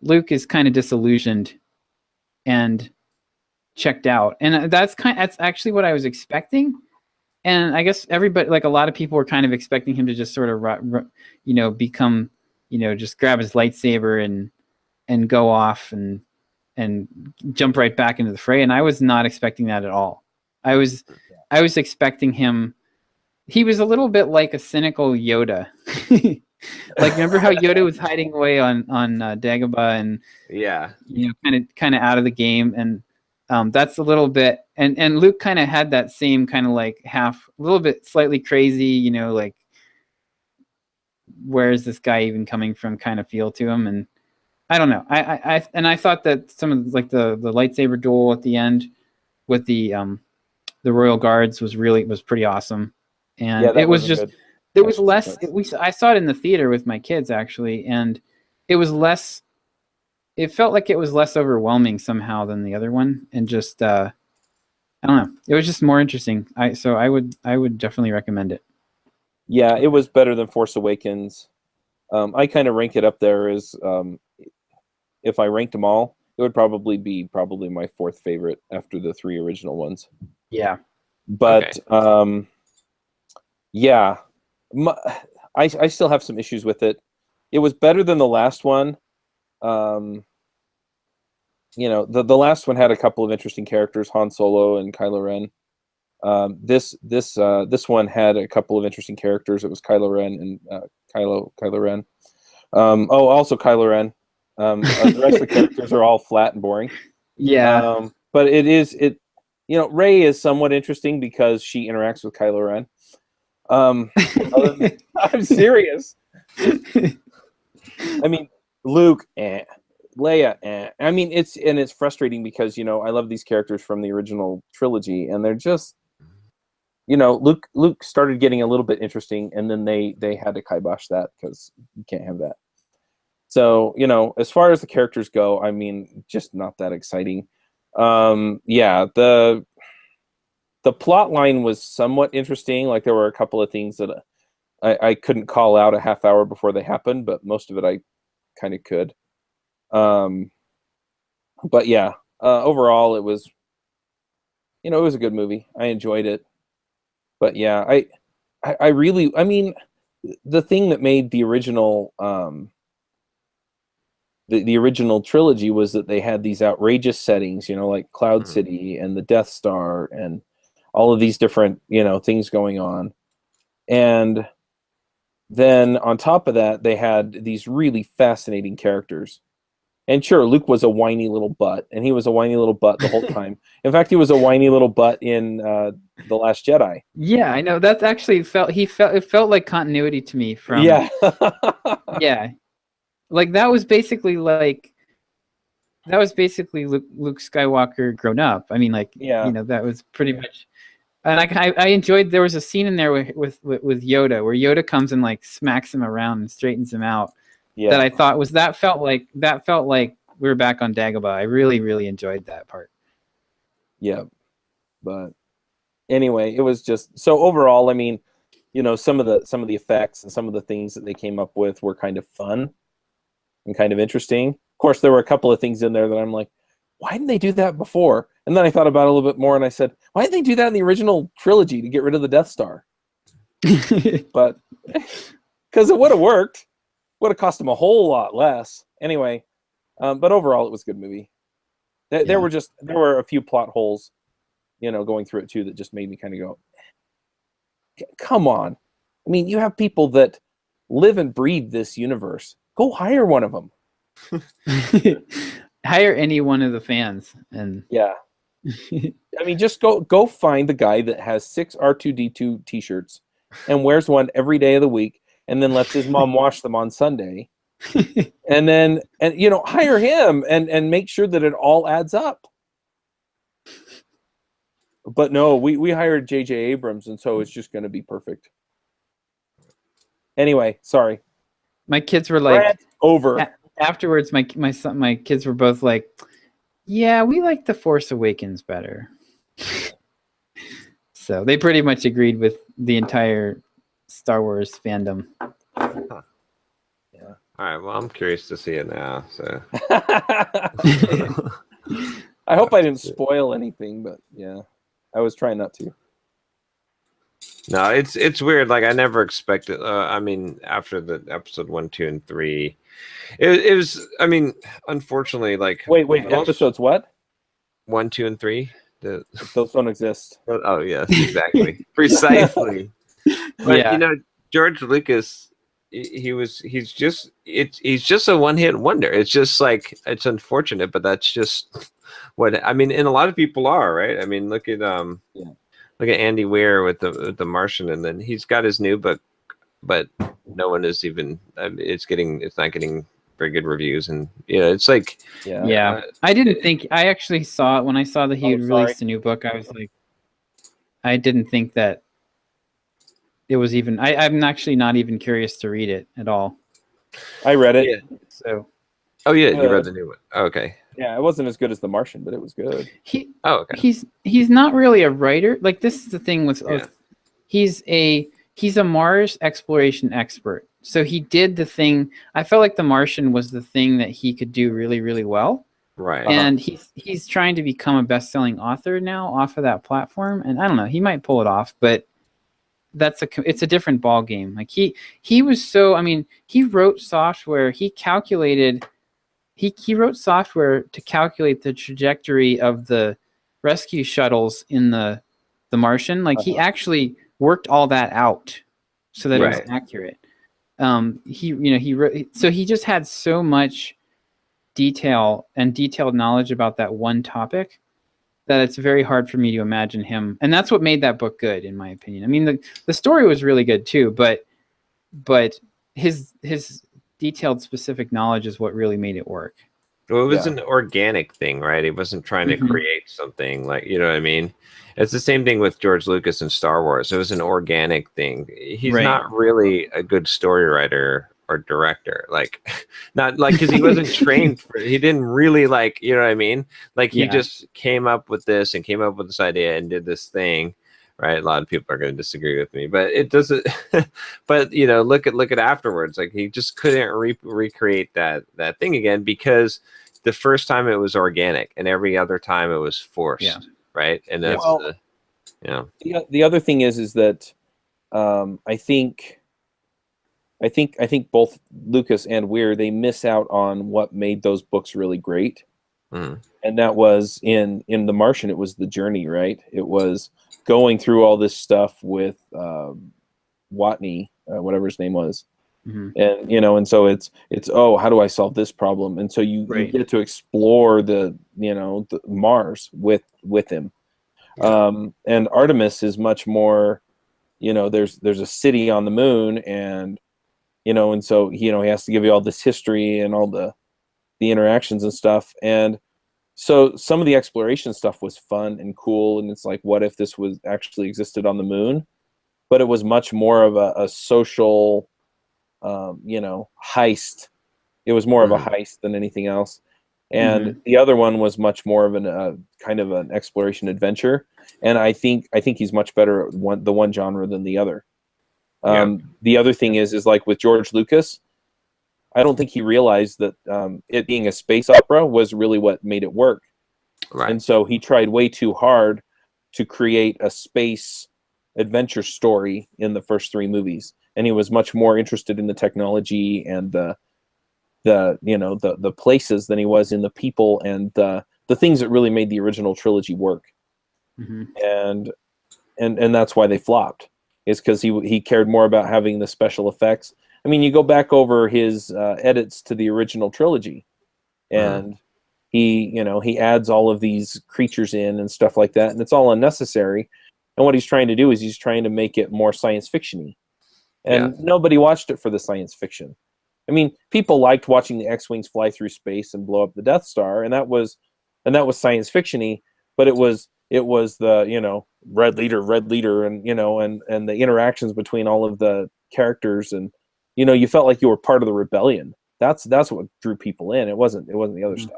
[SPEAKER 3] Luke is kind of disillusioned and checked out, and that's actually what I was expecting. And I guess everybody, like a lot of people, were kind of expecting him to just sort of, become, just grab his lightsaber and go off and jump right back into the fray. And I was not expecting that at all. I was expecting him. He was a little bit like a cynical Yoda. Like, remember how Yoda was hiding away on Dagobah and kind of out of the game, and that's a little bit, and Luke kind of had that same kind of like a little bit slightly crazy, like where is this guy even coming from kind of feel to him. And I don't know. I thought that some of like the lightsaber duel at the end with the Royal Guards was pretty awesome. And it was just good. There was less. I saw it in the theater with my kids actually, and it was less. It felt like it was less overwhelming somehow than the other one, and just I don't know. It was just more interesting. So I would definitely recommend it.
[SPEAKER 4] Yeah, it was better than Force Awakens. I kind of rank it up there as if I ranked them all, it would probably be my fourth favorite after the three original ones.
[SPEAKER 3] Yeah.
[SPEAKER 4] But yeah, I still have some issues with it. It was better than the last one. You know, the last one had a couple of interesting characters, Han Solo and Kylo Ren. This one had a couple of interesting characters. It was Kylo Ren and Kylo Ren. Also Kylo Ren. The rest of the characters are all flat and boring.
[SPEAKER 3] Yeah.
[SPEAKER 4] But you know, Rey is somewhat interesting because she interacts with Kylo Ren. I'm serious. I mean, Luke, Leia, I mean, it's frustrating because, you know, I love these characters from the original trilogy, and they're just, you know, Luke started getting a little bit interesting, and then they had to kibosh that because you can't have that. So, you know, as far as the characters go, I mean, just not that exciting. Yeah, the plot line was somewhat interesting. Like, there were a couple of things that I couldn't call out a half hour before they happened, but most of it I kind of could. But yeah, overall it was, you know, it was a good movie. I enjoyed it. But yeah, I really, I mean, the thing that made the original the original trilogy was that they had these outrageous settings, you know, like Cloud City and the Death Star and all of these different, you know, things going on. And then on top of that, they had these really fascinating characters. And sure, Luke was a whiny little butt, and he was a whiny little butt the whole time. In fact, he was a whiny little butt in The Last Jedi.
[SPEAKER 3] Yeah, I know. That's actually it felt like continuity to me from yeah. Like that was basically Luke Skywalker grown up. I mean, like,
[SPEAKER 4] Yeah.
[SPEAKER 3] you know, that was pretty much. And I enjoyed. There was a scene in there with Yoda where Yoda comes and like smacks him around and straightens him out.
[SPEAKER 4] Yeah.
[SPEAKER 3] That I thought that felt like we were back on Dagobah. I really enjoyed that part.
[SPEAKER 4] Yeah. But anyway, it was just so overall, I mean, you know, some of the effects and some of the things that they came up with were kind of fun and kind of interesting. Of course, there were a couple of things in there that I'm like, why didn't they do that before? And then I thought about it a little bit more, and I said, why didn't they do that in the original trilogy to get rid of the Death Star? But because it would have worked, would have cost them a whole lot less. Anyway, but overall, it was a good movie. There were a few plot holes, you know, going through it too that just made me kind of go, come on. I mean, you have people that live and breathe this universe. Go hire one of them.
[SPEAKER 3] Hire any one of the fans, and
[SPEAKER 4] yeah. I mean, just go find the guy that has 6 R2-D2 t-shirts and wears one every day of the week, and then lets his mom wash them on Sunday, and you know, hire him and make sure that it all adds up. But no, we hired J.J. Abrams, and so it's just going to be perfect. Anyway, sorry.
[SPEAKER 3] My kids were like,
[SPEAKER 4] Rant over.
[SPEAKER 3] Afterwards, my kids were both like, yeah, we like The Force Awakens better. So they pretty much agreed with the entire Star Wars fandom.
[SPEAKER 2] Huh. Yeah. All right. Well, I'm curious to see it now. So
[SPEAKER 4] I hope I didn't spoil anything, but yeah, I was trying not to.
[SPEAKER 2] No, it's weird. Like, I never expected. I mean, after the episode 1, 2, and 3, it was. I mean, unfortunately, like
[SPEAKER 4] wait, episodes what?
[SPEAKER 2] 1, 2, and 3.
[SPEAKER 4] Those don't exist.
[SPEAKER 2] Oh yes, exactly, precisely. But
[SPEAKER 3] yeah.
[SPEAKER 2] You know, George Lucas, he's just a one-hit wonder. It's just like, it's unfortunate, but that's just what I mean. And a lot of people are, right? I mean, look at Look at Andy Weir with the Martian, and then he's got his new book, but no one is even. It's not getting very good reviews, and you know, it's like
[SPEAKER 3] I didn't think. I actually saw it when I saw that he had released a new book. I was like, I didn't think that it was even. I'm actually not even curious to read it at all.
[SPEAKER 4] I read it.
[SPEAKER 2] Yeah.
[SPEAKER 3] So.
[SPEAKER 2] Oh yeah, you read the new one. Okay.
[SPEAKER 4] Yeah, it wasn't as good as The Martian, but it was good.
[SPEAKER 3] He's not really a writer. Like, this is the thing with
[SPEAKER 2] Yeah.
[SPEAKER 3] he's a Mars exploration expert. So he did the thing. I felt like The Martian was the thing that he could do really, really well.
[SPEAKER 2] Right.
[SPEAKER 3] And he's trying to become a best-selling author now off of that platform. And I don't know, he might pull it off, but it's a different ball game. Like he was so, I mean, he wrote software. He calculated. He wrote software to calculate the trajectory of the rescue shuttles in the Martian. Like, he actually worked all that out so that it was accurate. He wrote, so he just had so much detailed knowledge about that one topic that it's very hard for me to imagine him. And that's what made that book good, in my opinion. I mean, the story was really good too, but his detailed, specific knowledge is what really made it work.
[SPEAKER 2] Well, it was an organic thing, right? He wasn't trying to create something, like, you know what I mean? It's the same thing with George Lucas and Star Wars. It was an organic thing. He's not really a good story writer or director, like, not like, because he wasn't trained for it. He didn't really, like, you know what I mean? Like, he just came up with this idea and did this thing. Right, a lot of people are going to disagree with me, but it doesn't. But you know, look at afterwards. Like, he just couldn't recreate that thing again, because the first time it was organic, and every other time it was forced. Yeah. Right, and that's
[SPEAKER 4] The other thing is that I think both Lucas and Weir, they miss out on what made those books really great. And that was in The Martian, it was the journey, right? It was going through all this stuff with Watney, whatever his name was. And you know, and so it's how do I solve this problem? And so you get to explore the Mars with him. And Artemis is much more, there's a city on the moon, and and so he has to give you all this history and all the interactions and stuff. And so some of the exploration stuff was fun and cool, and it's like, what if this was actually existed on the moon? But it was much more of a social heist. It was more of a heist than anything else. And the other one was much more of an kind of an exploration adventure. And I think he's much better at the one genre than the other. The other thing is like with George Lucas, I don't think he realized that it being a space opera was really what made it work. Right. And so he tried way too hard to create a space adventure story in the first 3 movies. And he was much more interested in the technology and the places than he was in the people and the things that really made the original trilogy work. And that's why they flopped. Is because he cared more about having the special effects. I mean, you go back over his edits to the original trilogy, and he adds all of these creatures in and stuff like that, and it's all unnecessary. And what he's trying to do is he's trying to make it more science fiction-y. And nobody watched it for the science fiction. I mean, people liked watching the X-Wings fly through space and blow up the Death Star, and that was science fiction-y, but it was the red leader and and the interactions between all of the characters, and you felt like you were part of the rebellion. That's what drew people in. It wasn't the other stuff.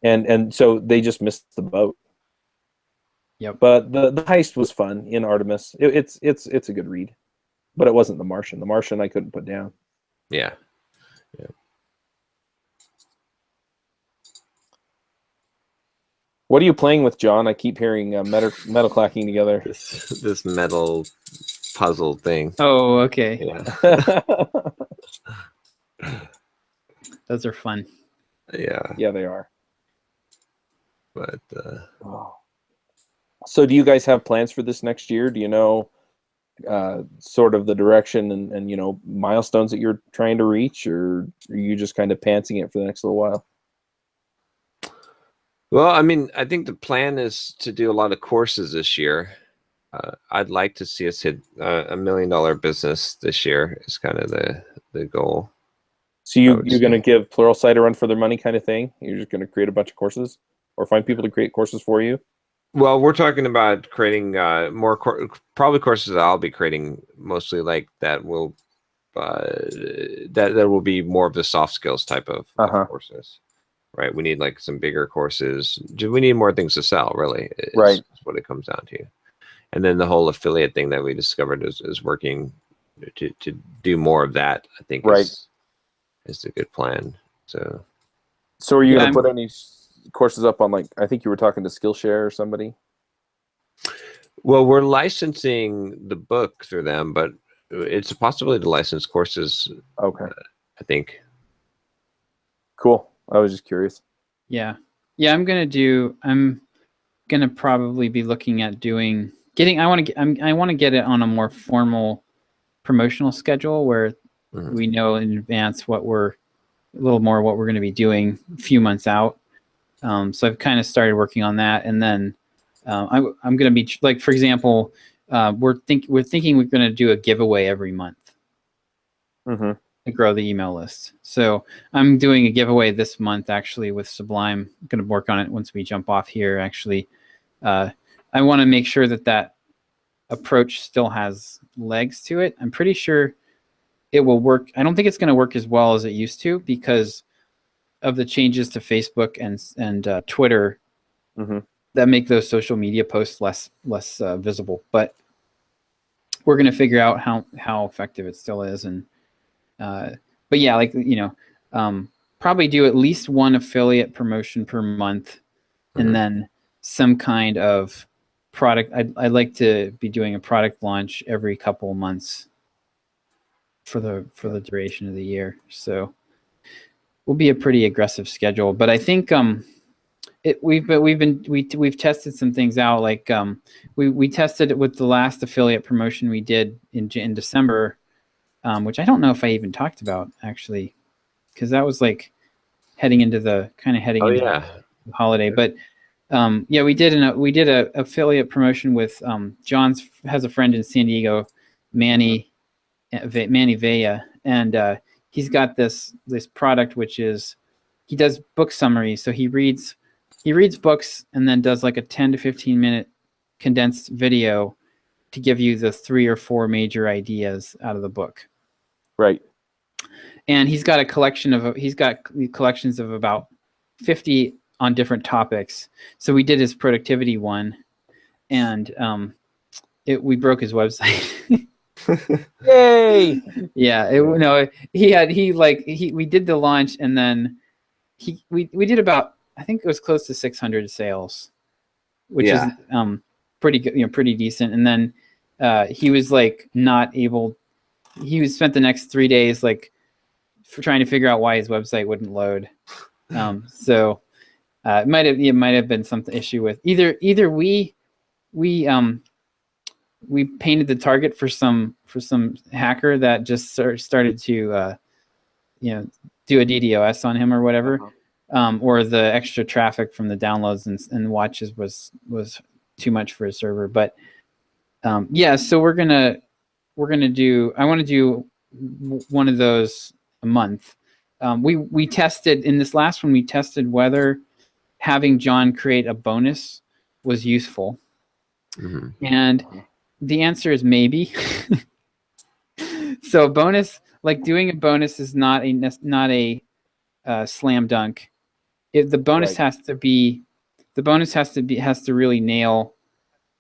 [SPEAKER 4] And so they just missed the boat.
[SPEAKER 3] Yep.
[SPEAKER 4] But the heist was fun in Artemis. It's a good read, but it wasn't The Martian. The Martian I couldn't put down.
[SPEAKER 2] Yeah.
[SPEAKER 4] What are you playing with, John? I keep hearing metal clacking together.
[SPEAKER 2] This metal puzzle thing.
[SPEAKER 3] Oh, okay.
[SPEAKER 2] Yeah.
[SPEAKER 3] Those are fun.
[SPEAKER 4] Yeah, they are.
[SPEAKER 2] But
[SPEAKER 4] so do you guys have plans for this next year? Do you know sort of the direction and milestones that you're trying to reach, or are you just kind of pantsing it for the next little while?
[SPEAKER 2] Well, I mean, I think the plan is to do a lot of courses this year. I'd like to see us hit $1 million business this year is kind of the goal.
[SPEAKER 4] So you're going to give Pluralsight a run for their money kind of thing? You're just going to create a bunch of courses or find people to create courses for you?
[SPEAKER 2] Well, we're talking about creating more probably courses that I'll be creating, mostly like that will that will be more of the soft skills type of courses, right? We need like some bigger courses. We need more things to sell, really. Is what it comes down to. And then the whole affiliate thing that we discovered is working to do more of that. I think is a good plan. So
[SPEAKER 4] are you going to put any courses up on, like, I think you were talking to Skillshare or somebody?
[SPEAKER 2] Well, we're licensing the book through them, but it's a possibility to license courses.
[SPEAKER 4] Okay.
[SPEAKER 2] I think.
[SPEAKER 4] Cool. I was just curious.
[SPEAKER 3] Yeah. I'm gonna probably be looking at I want to get it on a more formal promotional schedule where we know in advance what we're going to be doing a few months out. So I've kind of started working on that, and then I'm going to be like, for example, we're thinking we're going to do a giveaway every month to grow the email list. So I'm doing a giveaway this month actually with Sublime. I'm going to work on it once we jump off here. Actually, I want to make sure that approach still has legs to it. I'm pretty sure it will work. I don't think it's going to work as well as it used to because of the changes to Facebook and Twitter that make those social media posts less visible. But we're going to figure out how effective it still is. And but yeah, like, probably do at least one affiliate promotion per month, and then some kind of product. I'd like to be doing a product launch every couple of months for the duration of the year. So will be a pretty aggressive schedule, but I think we've tested some things out. Like we tested it with the last affiliate promotion we did in December, which I don't know if I even talked about actually, because that was like heading into the holiday. But we did a affiliate promotion with John's has a friend in San Diego, Manny Vea, and he's got this product which is he does book summaries. So he reads books and then does like a 10 to 15 minute condensed video to give you the 3 or 4 major ideas out of the book.
[SPEAKER 4] Right.
[SPEAKER 3] And he's got collections of about 50 on different topics. So we did his productivity one, and we broke his website.
[SPEAKER 4] Yay!
[SPEAKER 3] Yeah, we did the launch, and then we did about, I think it was close to 600 sales, which is pretty good, pretty decent. And then he was like not able. He spent the next 3 days like for trying to figure out why his website wouldn't load. So it might have been some issue with either we painted the target for some hacker that just started to do a DDoS on him or whatever, or the extra traffic from the downloads and watches was too much for his server. But so I want to do one of those a month. We tested in this last one. We tested whether having John create a bonus was useful, and the answer is maybe. So bonus, like doing a bonus, is not a slam dunk. If the bonus has to really nail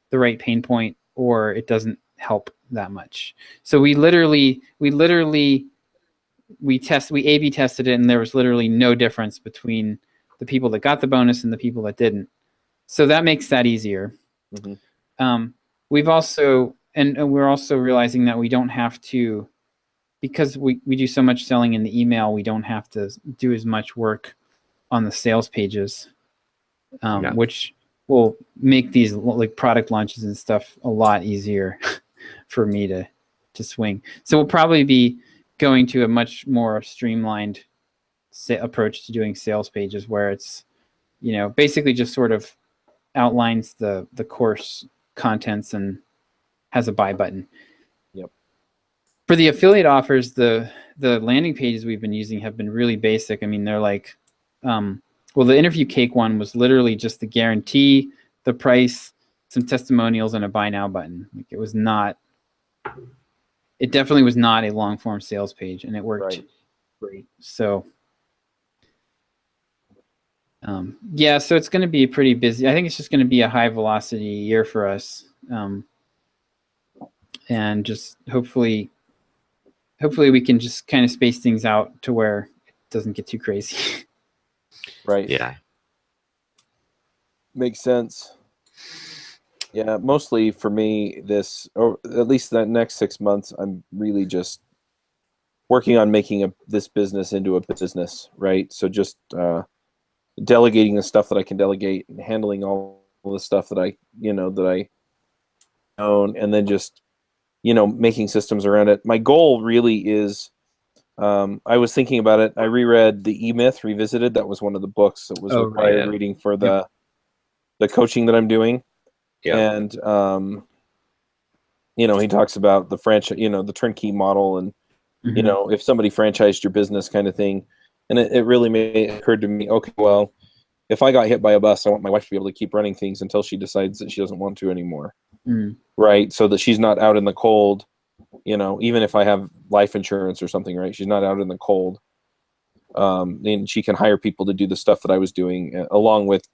[SPEAKER 3] the right pain point, or it doesn't help that much. So we A/B tested it, and there was literally no difference between the people that got the bonus and the people that didn't. So that makes that easier. We've also, and we're also realizing that we don't have to, because we do so much selling in the email, we don't have to do as much work on the sales pages, which will make these like product launches and stuff a lot easier for me to swing. So we'll probably be going to a much more streamlined approach to doing sales pages, where it's, basically just sort of outlines the course contents and has a buy button.
[SPEAKER 4] Yep.
[SPEAKER 3] For the affiliate offers, the landing pages we've been using have been really basic. I mean, they're like, the interview cake one was literally just the guarantee, the price, some testimonials, and a buy now button. Like, it was not it definitely was not a long form sales page, and it worked great. So yeah, so it's going to be pretty busy. I think it's just going to be a high velocity year for us, and just hopefully we can just kind of space things out to where it doesn't get too crazy.
[SPEAKER 4] Right.
[SPEAKER 2] Yeah.
[SPEAKER 4] Makes sense. Yeah, mostly for me, or at least the next 6 months, I'm really just working on making this business into a business, right? So just delegating the stuff that I can delegate and handling all the stuff that I own, and then just, making systems around it. My goal really is, I was thinking about it. I reread the E-Myth Revisited. That was one of the books that was required reading for the coaching that I'm doing. Yeah. And, he talks about the franchise, the turnkey model, and, if somebody franchised your business kind of thing. And it really occurred to me, okay, well, if I got hit by a bus, I want my wife to be able to keep running things until she decides that she doesn't want to anymore. Right? So that she's not out in the cold, even if I have life insurance or something, right? She's not out in the cold. And she can hire people to do the stuff that I was doing, along with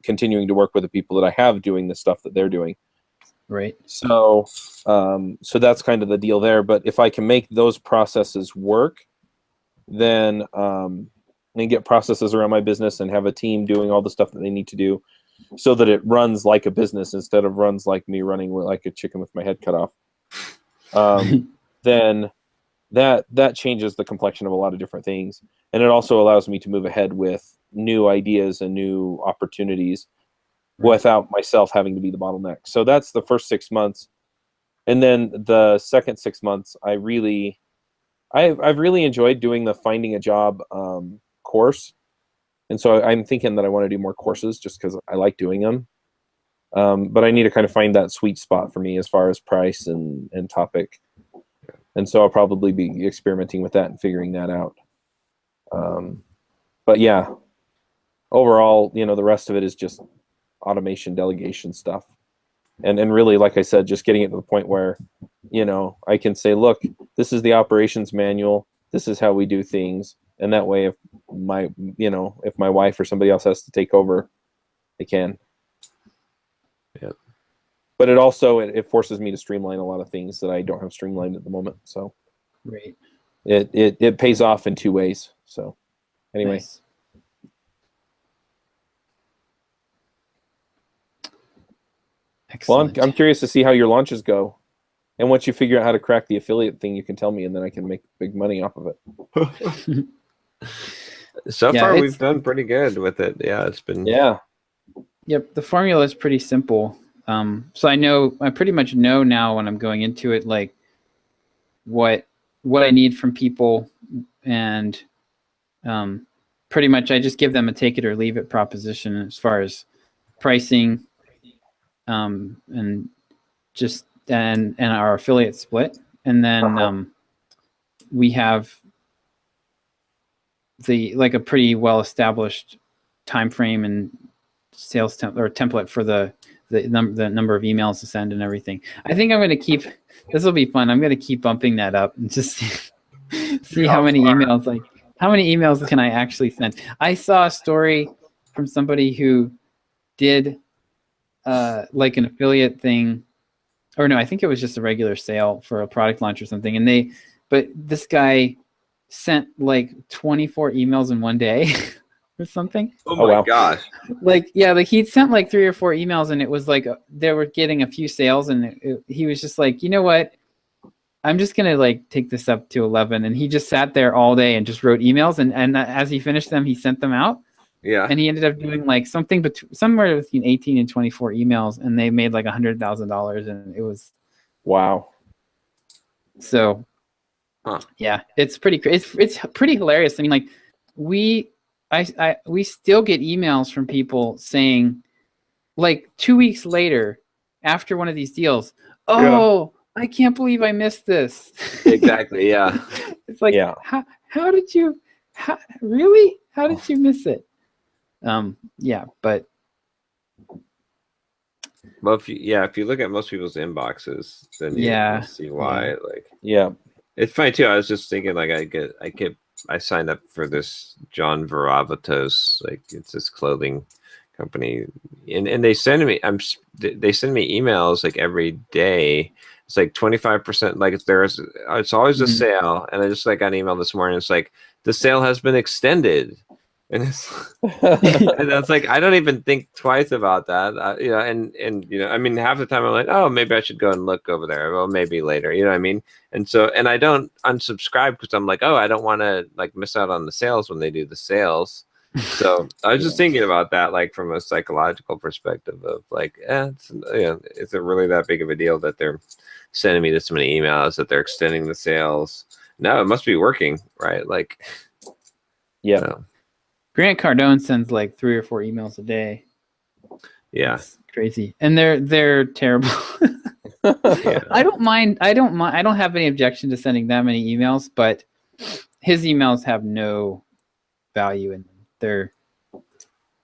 [SPEAKER 4] continuing to work with the people that I have doing the stuff that they're doing.
[SPEAKER 3] Right.
[SPEAKER 4] So, so that's kind of the deal there. But if I can make those processes work, then and get processes around my business and have a team doing all the stuff that they need to do, so that it runs like a business instead of runs like me running like a chicken with my head cut off, then that changes the complexion of a lot of different things. And it also allows me to move ahead with new ideas and new opportunities without myself having to be the bottleneck. So that's the first 6 months. And then the second 6 months, I've really enjoyed doing the finding a job course. And so I'm thinking that I want to do more courses just because I like doing them. But I need to kind of find that sweet spot for me as far as price and topic. And so I'll probably be experimenting with that and figuring that out. But yeah, overall, the rest of it is just automation, delegation stuff. And really, like I said, just getting it to the point where, I can say, look, this is the operations manual. This is how we do things. And that way, if my wife or somebody else has to take over, they can. Yeah. But it also, it forces me to streamline a lot of things that I don't have streamlined at the moment. So
[SPEAKER 3] right.
[SPEAKER 4] It pays off in 2 ways. So anyway.
[SPEAKER 3] Nice. Excellent.
[SPEAKER 4] Well, I'm curious to see how your launches go. And once you figure out how to crack the affiliate thing, you can tell me, and then I can make big money off of it.
[SPEAKER 2] So far, we've done pretty good with it. Yeah, it's been...
[SPEAKER 4] Yeah.
[SPEAKER 3] Yep, the formula is pretty simple. So I pretty much know now when I'm going into it, like what I need from people, and pretty much I just give them a take it or leave it proposition as far as pricing, and just and our affiliate split, and then we have a pretty well established time frame and sales template for the number of emails to send and everything. I think I'm going to keep, this will be fun. I'm going to keep bumping that up and just see how many emails can I actually send. I saw a story from somebody who did like an affiliate thing, or no, I think it was just a regular sale for a product launch or something. But this guy sent like 24 emails in one day or something.
[SPEAKER 2] Oh my gosh.
[SPEAKER 3] Like he'd sent like 3 or 4 emails, and it was like they were getting a few sales, and he was just like, you know what? I'm just going to like take this up to 11. And he just sat there all day and just wrote emails. And as he finished them, he sent them out.
[SPEAKER 2] Yeah.
[SPEAKER 3] And he ended up doing like somewhere between 18 and 24 emails, and they made like $100,000, and it was
[SPEAKER 4] wow.
[SPEAKER 3] So yeah, it's pretty it's pretty hilarious. I mean, like we still get emails from people saying, like 2 weeks later after one of these deals, I can't believe I missed this.
[SPEAKER 2] Exactly. Yeah.
[SPEAKER 3] It's like, how did you miss it? Yeah, but
[SPEAKER 2] Well, if you look at most people's inboxes, then you'll see why.
[SPEAKER 3] Yeah.
[SPEAKER 2] Like,
[SPEAKER 4] Yeah.
[SPEAKER 2] it's funny too. I was just thinking, like, I signed up for this John Varavatos, like, it's this clothing company, and they send me they send me emails like every day. It's like 25%, like it's always a sale, and I just like got an email this morning. It's like the sale has been extended, and it's and that's like I don't even think twice about that, and I mean, half the time I'm like, oh, maybe I should go and look over there. Well, maybe later, you know what I mean? And so, and I don't unsubscribe because I'm like, oh, I don't want to like miss out on the sales when they do the sales. So I was just thinking about that, like from a psychological perspective of like, is it really that big of a deal that they're sending me this many emails, that they're extending the sales? No, it must be working, right? Like,
[SPEAKER 4] yeah.
[SPEAKER 3] Grant Cardone sends like 3 or 4 emails a day.
[SPEAKER 2] Yeah,
[SPEAKER 3] it's crazy, and they're terrible.
[SPEAKER 2] Yeah.
[SPEAKER 3] I don't mind. I don't have any objection to sending that many emails, but his emails have no value in them. They're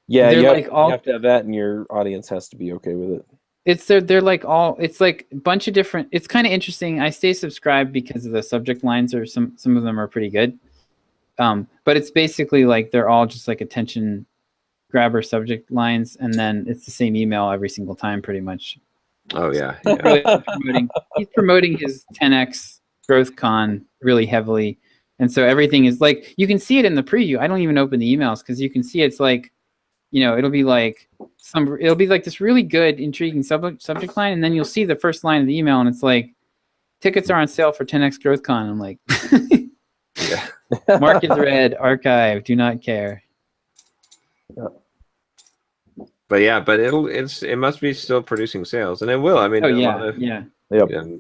[SPEAKER 4] you
[SPEAKER 3] like
[SPEAKER 4] have to have that, and your audience has to be okay with it.
[SPEAKER 3] They're like it's like a bunch of different. It's kind of interesting. I stay subscribed because of the subject lines, or some of them are pretty good. But it's basically like they're all just like attention grabber subject lines, and then it's the same email every single time, pretty much.
[SPEAKER 2] Oh yeah.
[SPEAKER 3] He's promoting his 10x growth con really heavily, and so everything is like, you can see it in the preview. I don't even open the emails because you can see it's like, it'll be like this really good, intriguing subject line, and then you'll see the first line of the email, and it's like, tickets are on sale for 10x growth con. I'm like,
[SPEAKER 2] Yeah.
[SPEAKER 3] Mark is red, archive, do not care.
[SPEAKER 2] But it must be still producing sales, and it will. I mean, a lot of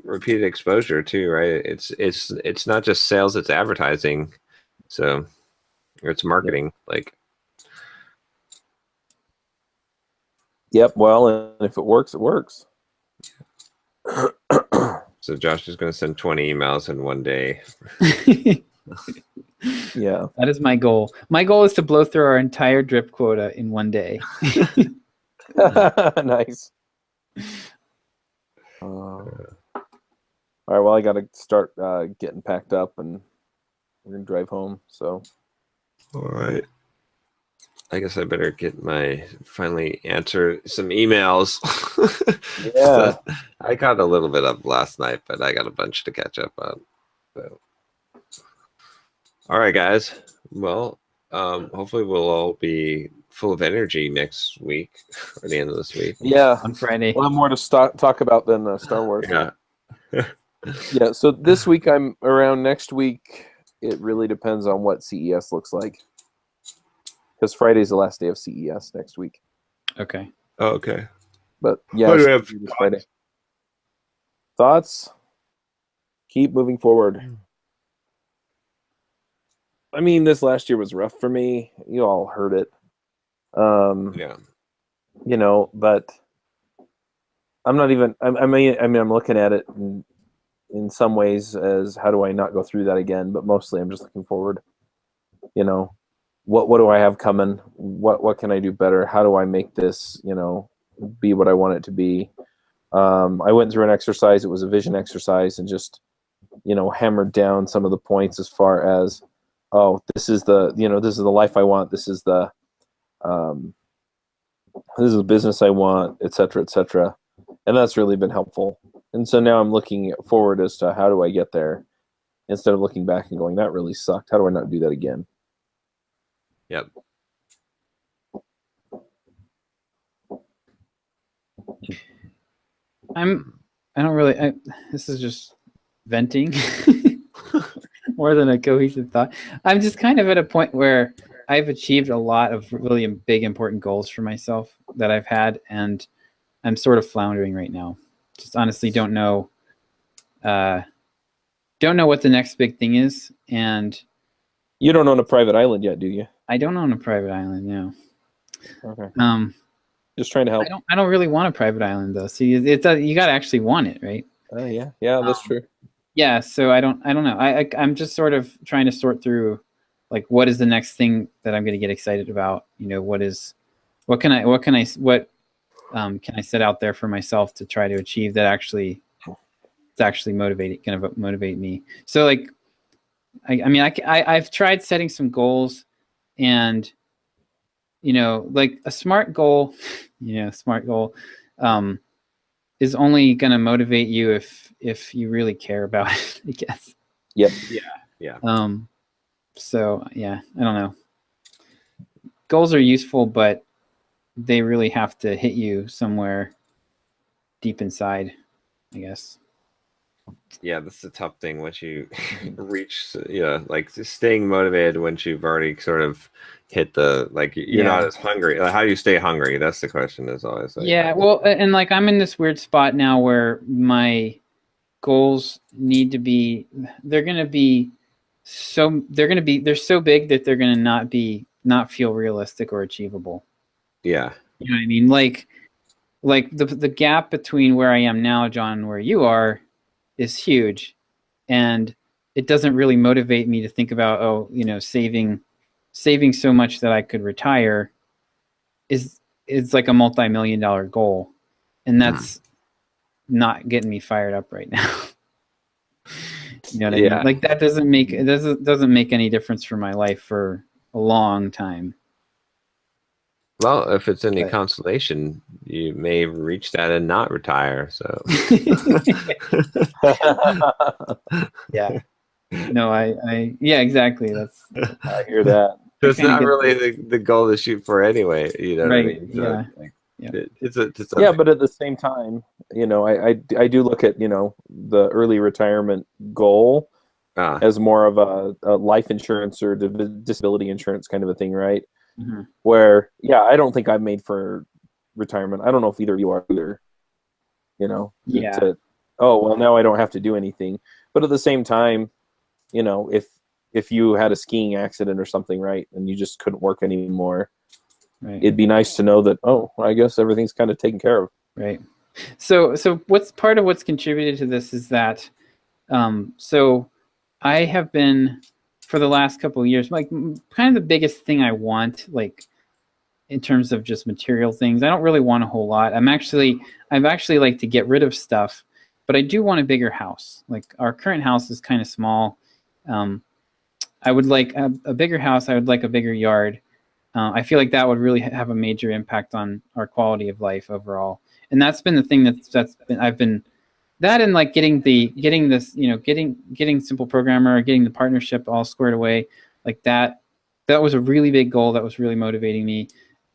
[SPEAKER 2] repeated exposure too, right? It's not just sales; it's advertising, so it's marketing. Like,
[SPEAKER 4] yep. Well, and if it works, it works.
[SPEAKER 2] So Josh is going to send 20 emails in one day.
[SPEAKER 4] Yeah,
[SPEAKER 3] that is my goal. My goal is to blow through our entire drip quota in one day.
[SPEAKER 4] Nice. All right. Well, I got to start getting packed up, and we're gonna drive home. So.
[SPEAKER 2] All right. I guess I better finally answer some emails.
[SPEAKER 4] Yeah.
[SPEAKER 2] So I caught a little bit up last night, but I got a bunch to catch up on. So. All right, guys. Well, hopefully we'll all be full of energy next week, or the end of this week.
[SPEAKER 4] Yeah,
[SPEAKER 3] on Friday.
[SPEAKER 4] We'll have more to talk about than Star Wars.
[SPEAKER 2] Yeah.
[SPEAKER 4] Yeah. So this week I'm around. Next week it really depends on what CES looks like, because Friday's the last day of CES next week.
[SPEAKER 3] Okay.
[SPEAKER 2] Oh, okay.
[SPEAKER 4] But yeah,
[SPEAKER 2] What do we have
[SPEAKER 4] this Friday. Thoughts? Keep moving forward. I mean, this last year was rough for me. You all heard it.
[SPEAKER 2] Yeah.
[SPEAKER 4] But I'm not even. I mean, I'm looking at it in some ways as, how do I not go through that again? But mostly, I'm just looking forward. What do I have coming? What can I do better? How do I make this, be what I want it to be? I went through an exercise. It was a vision exercise, and just hammered down some of the points as far as, oh, this is the life I want. This is the business I want, et cetera, and that's really been helpful. And so now I'm looking forward as to, how do I get there, instead of looking back and going, that really sucked. How do I not do that again?
[SPEAKER 2] Yep.
[SPEAKER 3] This is just venting more than a cohesive thought. I'm just kind of at a point where I've achieved a lot of really big, important goals for myself that I've had, and I'm sort of floundering right now. Just honestly don't know what the next big thing is. And
[SPEAKER 4] you don't own a private island yet, do you?
[SPEAKER 3] I don't own a private island, no.
[SPEAKER 4] Okay. Just trying to help.
[SPEAKER 3] I don't really want a private island though. See, you got to actually want it, right?
[SPEAKER 4] Yeah, that's true.
[SPEAKER 3] Yeah, so I don't know. I'm just sort of trying to sort through, like, what is the next thing that I'm going to get excited about? What can I set out there for myself to try to achieve that actually going to motivate me. So like, I've tried setting some goals, and like a smart goal, is only going to motivate you if you really care about it, I guess.
[SPEAKER 4] Yep.
[SPEAKER 2] Yeah.
[SPEAKER 3] So yeah, I don't know. Goals are useful, but they really have to hit you somewhere deep inside, I guess.
[SPEAKER 2] Yeah, that's the tough thing once you reach, like staying motivated once you've already sort of hit the, like, you're not as hungry. Like, how do you stay hungry? That's the question, is always like.
[SPEAKER 3] Yeah, well, and like I'm in this weird spot now where my goals need to be, they're so big that they're going to not feel realistic or achievable.
[SPEAKER 2] Yeah.
[SPEAKER 3] You know what I mean? Like the gap between where I am now, John, and where you are is huge, and it doesn't really motivate me to think about saving so much that I could retire is like a multi-million-dollar goal, and that's not getting me fired up right now. You know what I mean? Like that doesn't make any difference for my life for a long time.
[SPEAKER 2] Well, if it's any consolation, you may reach that and not retire. So.
[SPEAKER 3] Yeah. No, yeah, exactly.
[SPEAKER 4] I hear that.
[SPEAKER 2] So it's not really the goal to shoot for anyway. You know
[SPEAKER 3] right.
[SPEAKER 2] what I mean? So,
[SPEAKER 3] yeah.
[SPEAKER 4] But at the same time, I do look at the early retirement goal as more of a life insurance or disability insurance kind of a thing, right?
[SPEAKER 3] Mm-hmm.
[SPEAKER 4] Where I don't think I'm made for retirement. I don't know if either of you are either. Well, now I don't have to do anything. But at the same time, if you had a skiing accident or something, right, and you just couldn't work anymore, right, it'd be nice to know that, I guess everything's kind of taken care of.
[SPEAKER 3] Right. So what's part of what's contributed to this is that, so I have been, for the last couple of years, like kind of the biggest thing I want, like in terms of just material things, I don't really want a whole lot. I've actually like to get rid of stuff, but I do want a bigger house. Like our current house is kind of small. I would like a bigger house. I would like a bigger yard. I feel like that would really have a major impact on our quality of life overall. And that's been the thing I've been that, and like getting Simple Programmer, getting the partnership all squared away, like that was a really big goal that was really motivating me.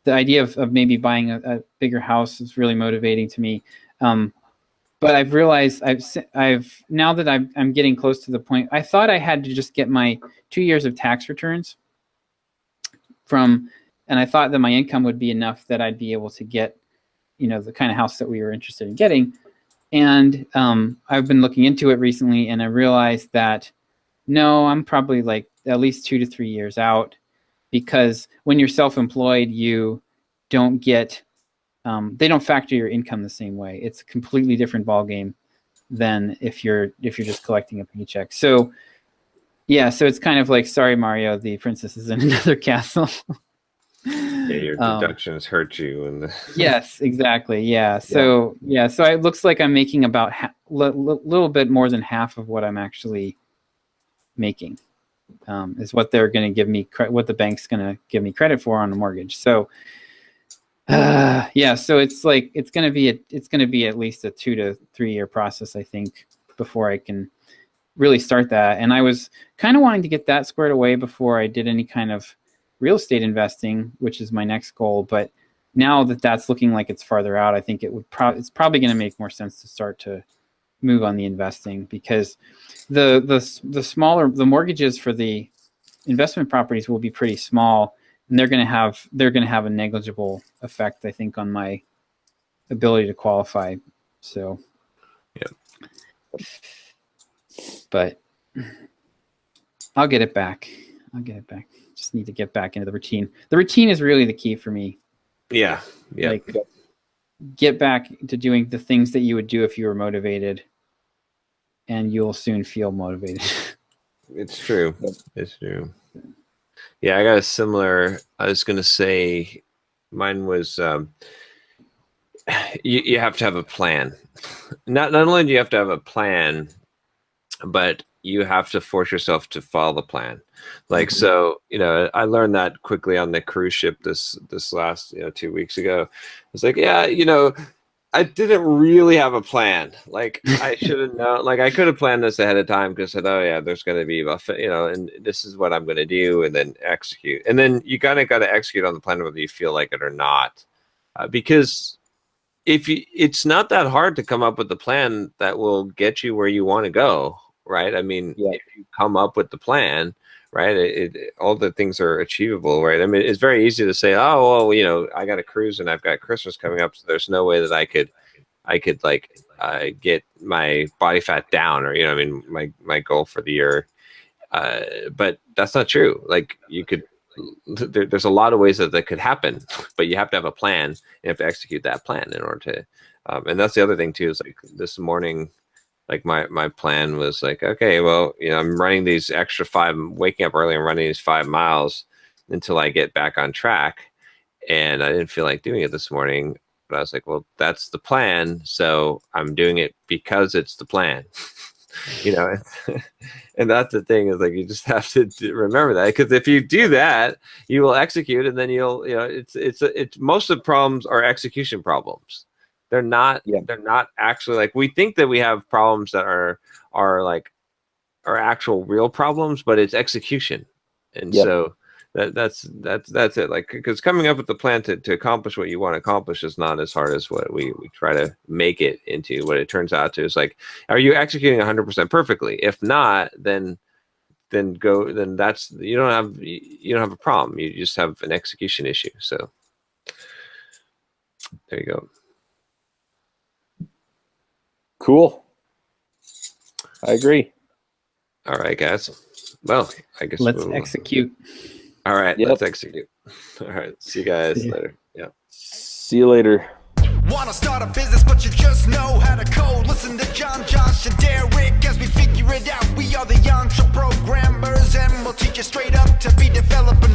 [SPEAKER 3] The idea of maybe buying a bigger house is really motivating to me. But I've realized now that I'm getting close to the point. I thought I had to just get my 2 years of tax returns and I thought that my income would be enough that I'd be able to get, the kind of house that we were interested in getting. And I've been looking into it recently, and I realized that no, I'm probably like at least 2 to 3 years out, because when you're self-employed, you don't get they don't factor your income the same way. It's a completely different ballgame than if you're just collecting a paycheck. So yeah, so it's kind of like, sorry, Mario, the princess is in another castle.
[SPEAKER 2] Yeah, your deductions hurt you,
[SPEAKER 3] yes, exactly. Yeah. So so it looks like I'm making about little bit more than half of what I'm actually making. Is what they're going to give me, what the bank's going to give me credit for on the mortgage. So so it's like it's going to be at least a 2 to 3 year process, I think, before I can really start that. And I was kind of wanting to get that squared away before I did any kind of real estate investing, which is my next goal. But now that that's looking like it's farther out, I think it's probably going to make more sense to start to move on the investing, because the smaller the mortgages for the investment properties will be pretty small, and they're going to have a negligible effect, I think, on my ability to qualify. So but I'll get it back. Just need to get back into the routine. The routine is really the key for me.
[SPEAKER 2] Yeah.
[SPEAKER 3] Like, get back to doing the things that you would do if you were motivated, and you'll soon feel motivated.
[SPEAKER 2] It's true. It's true. Yeah, I got a similar. I was going to say, mine was you have to have a plan. Not only do you have to have a plan, but you have to force yourself to follow the plan. Like, so, I learned that quickly on the cruise ship this last, 2 weeks ago. It's like, yeah, I didn't really have a plan. Like, I should have known, like, I could have planned this ahead of time because I said, oh yeah, there's going to be a buffet, and this is what I'm going to do, and then execute. And then you kind of got to execute on the plan whether you feel like it or not. Because it's not that hard to come up with the plan that will get you where you want to go, right? I mean, if you come up with the plan, right, all the things are achievable, right? I mean, it's very easy to say, oh, well, I got a cruise and I've got Christmas coming up, so there's no way that I could like get my body fat down, or my goal for the year. But that's not true. Like, you could. There's a lot of ways that could happen, but you have to have a plan. You have to execute that plan in order to, and that's the other thing too. Is like this morning, like my plan was like, okay, well, I'm running these extra waking up early and running these 5 miles until I get back on track, and I didn't feel like doing it this morning, but I was like, well, that's the plan, so I'm doing it because it's the plan. And that's the thing, is like, you just have to remember that, because if you do that, you will execute, and then it's most of the problems are execution problems. They're not actually, like, we think that we have problems that are actual real problems, but it's execution. And so that's it. Like, because coming up with the plan to accomplish what you want to accomplish is not as hard as what we try to make it into. What it turns out to is, like, are you executing 100% perfectly? If not, then that's, you don't have a problem. You just have an execution issue. So there you go.
[SPEAKER 4] Cool. I agree.
[SPEAKER 2] All right, guys. Well, I guess
[SPEAKER 3] let's execute.
[SPEAKER 2] All right, let's execute. All right, see you guys later. Yeah.
[SPEAKER 4] See you later.
[SPEAKER 5] Wanna start a business, but you just know how to code. Listen to John, Josh, and Derek as we figure it out. We are the EntreProgrammers, and we'll teach you straight up to be developer.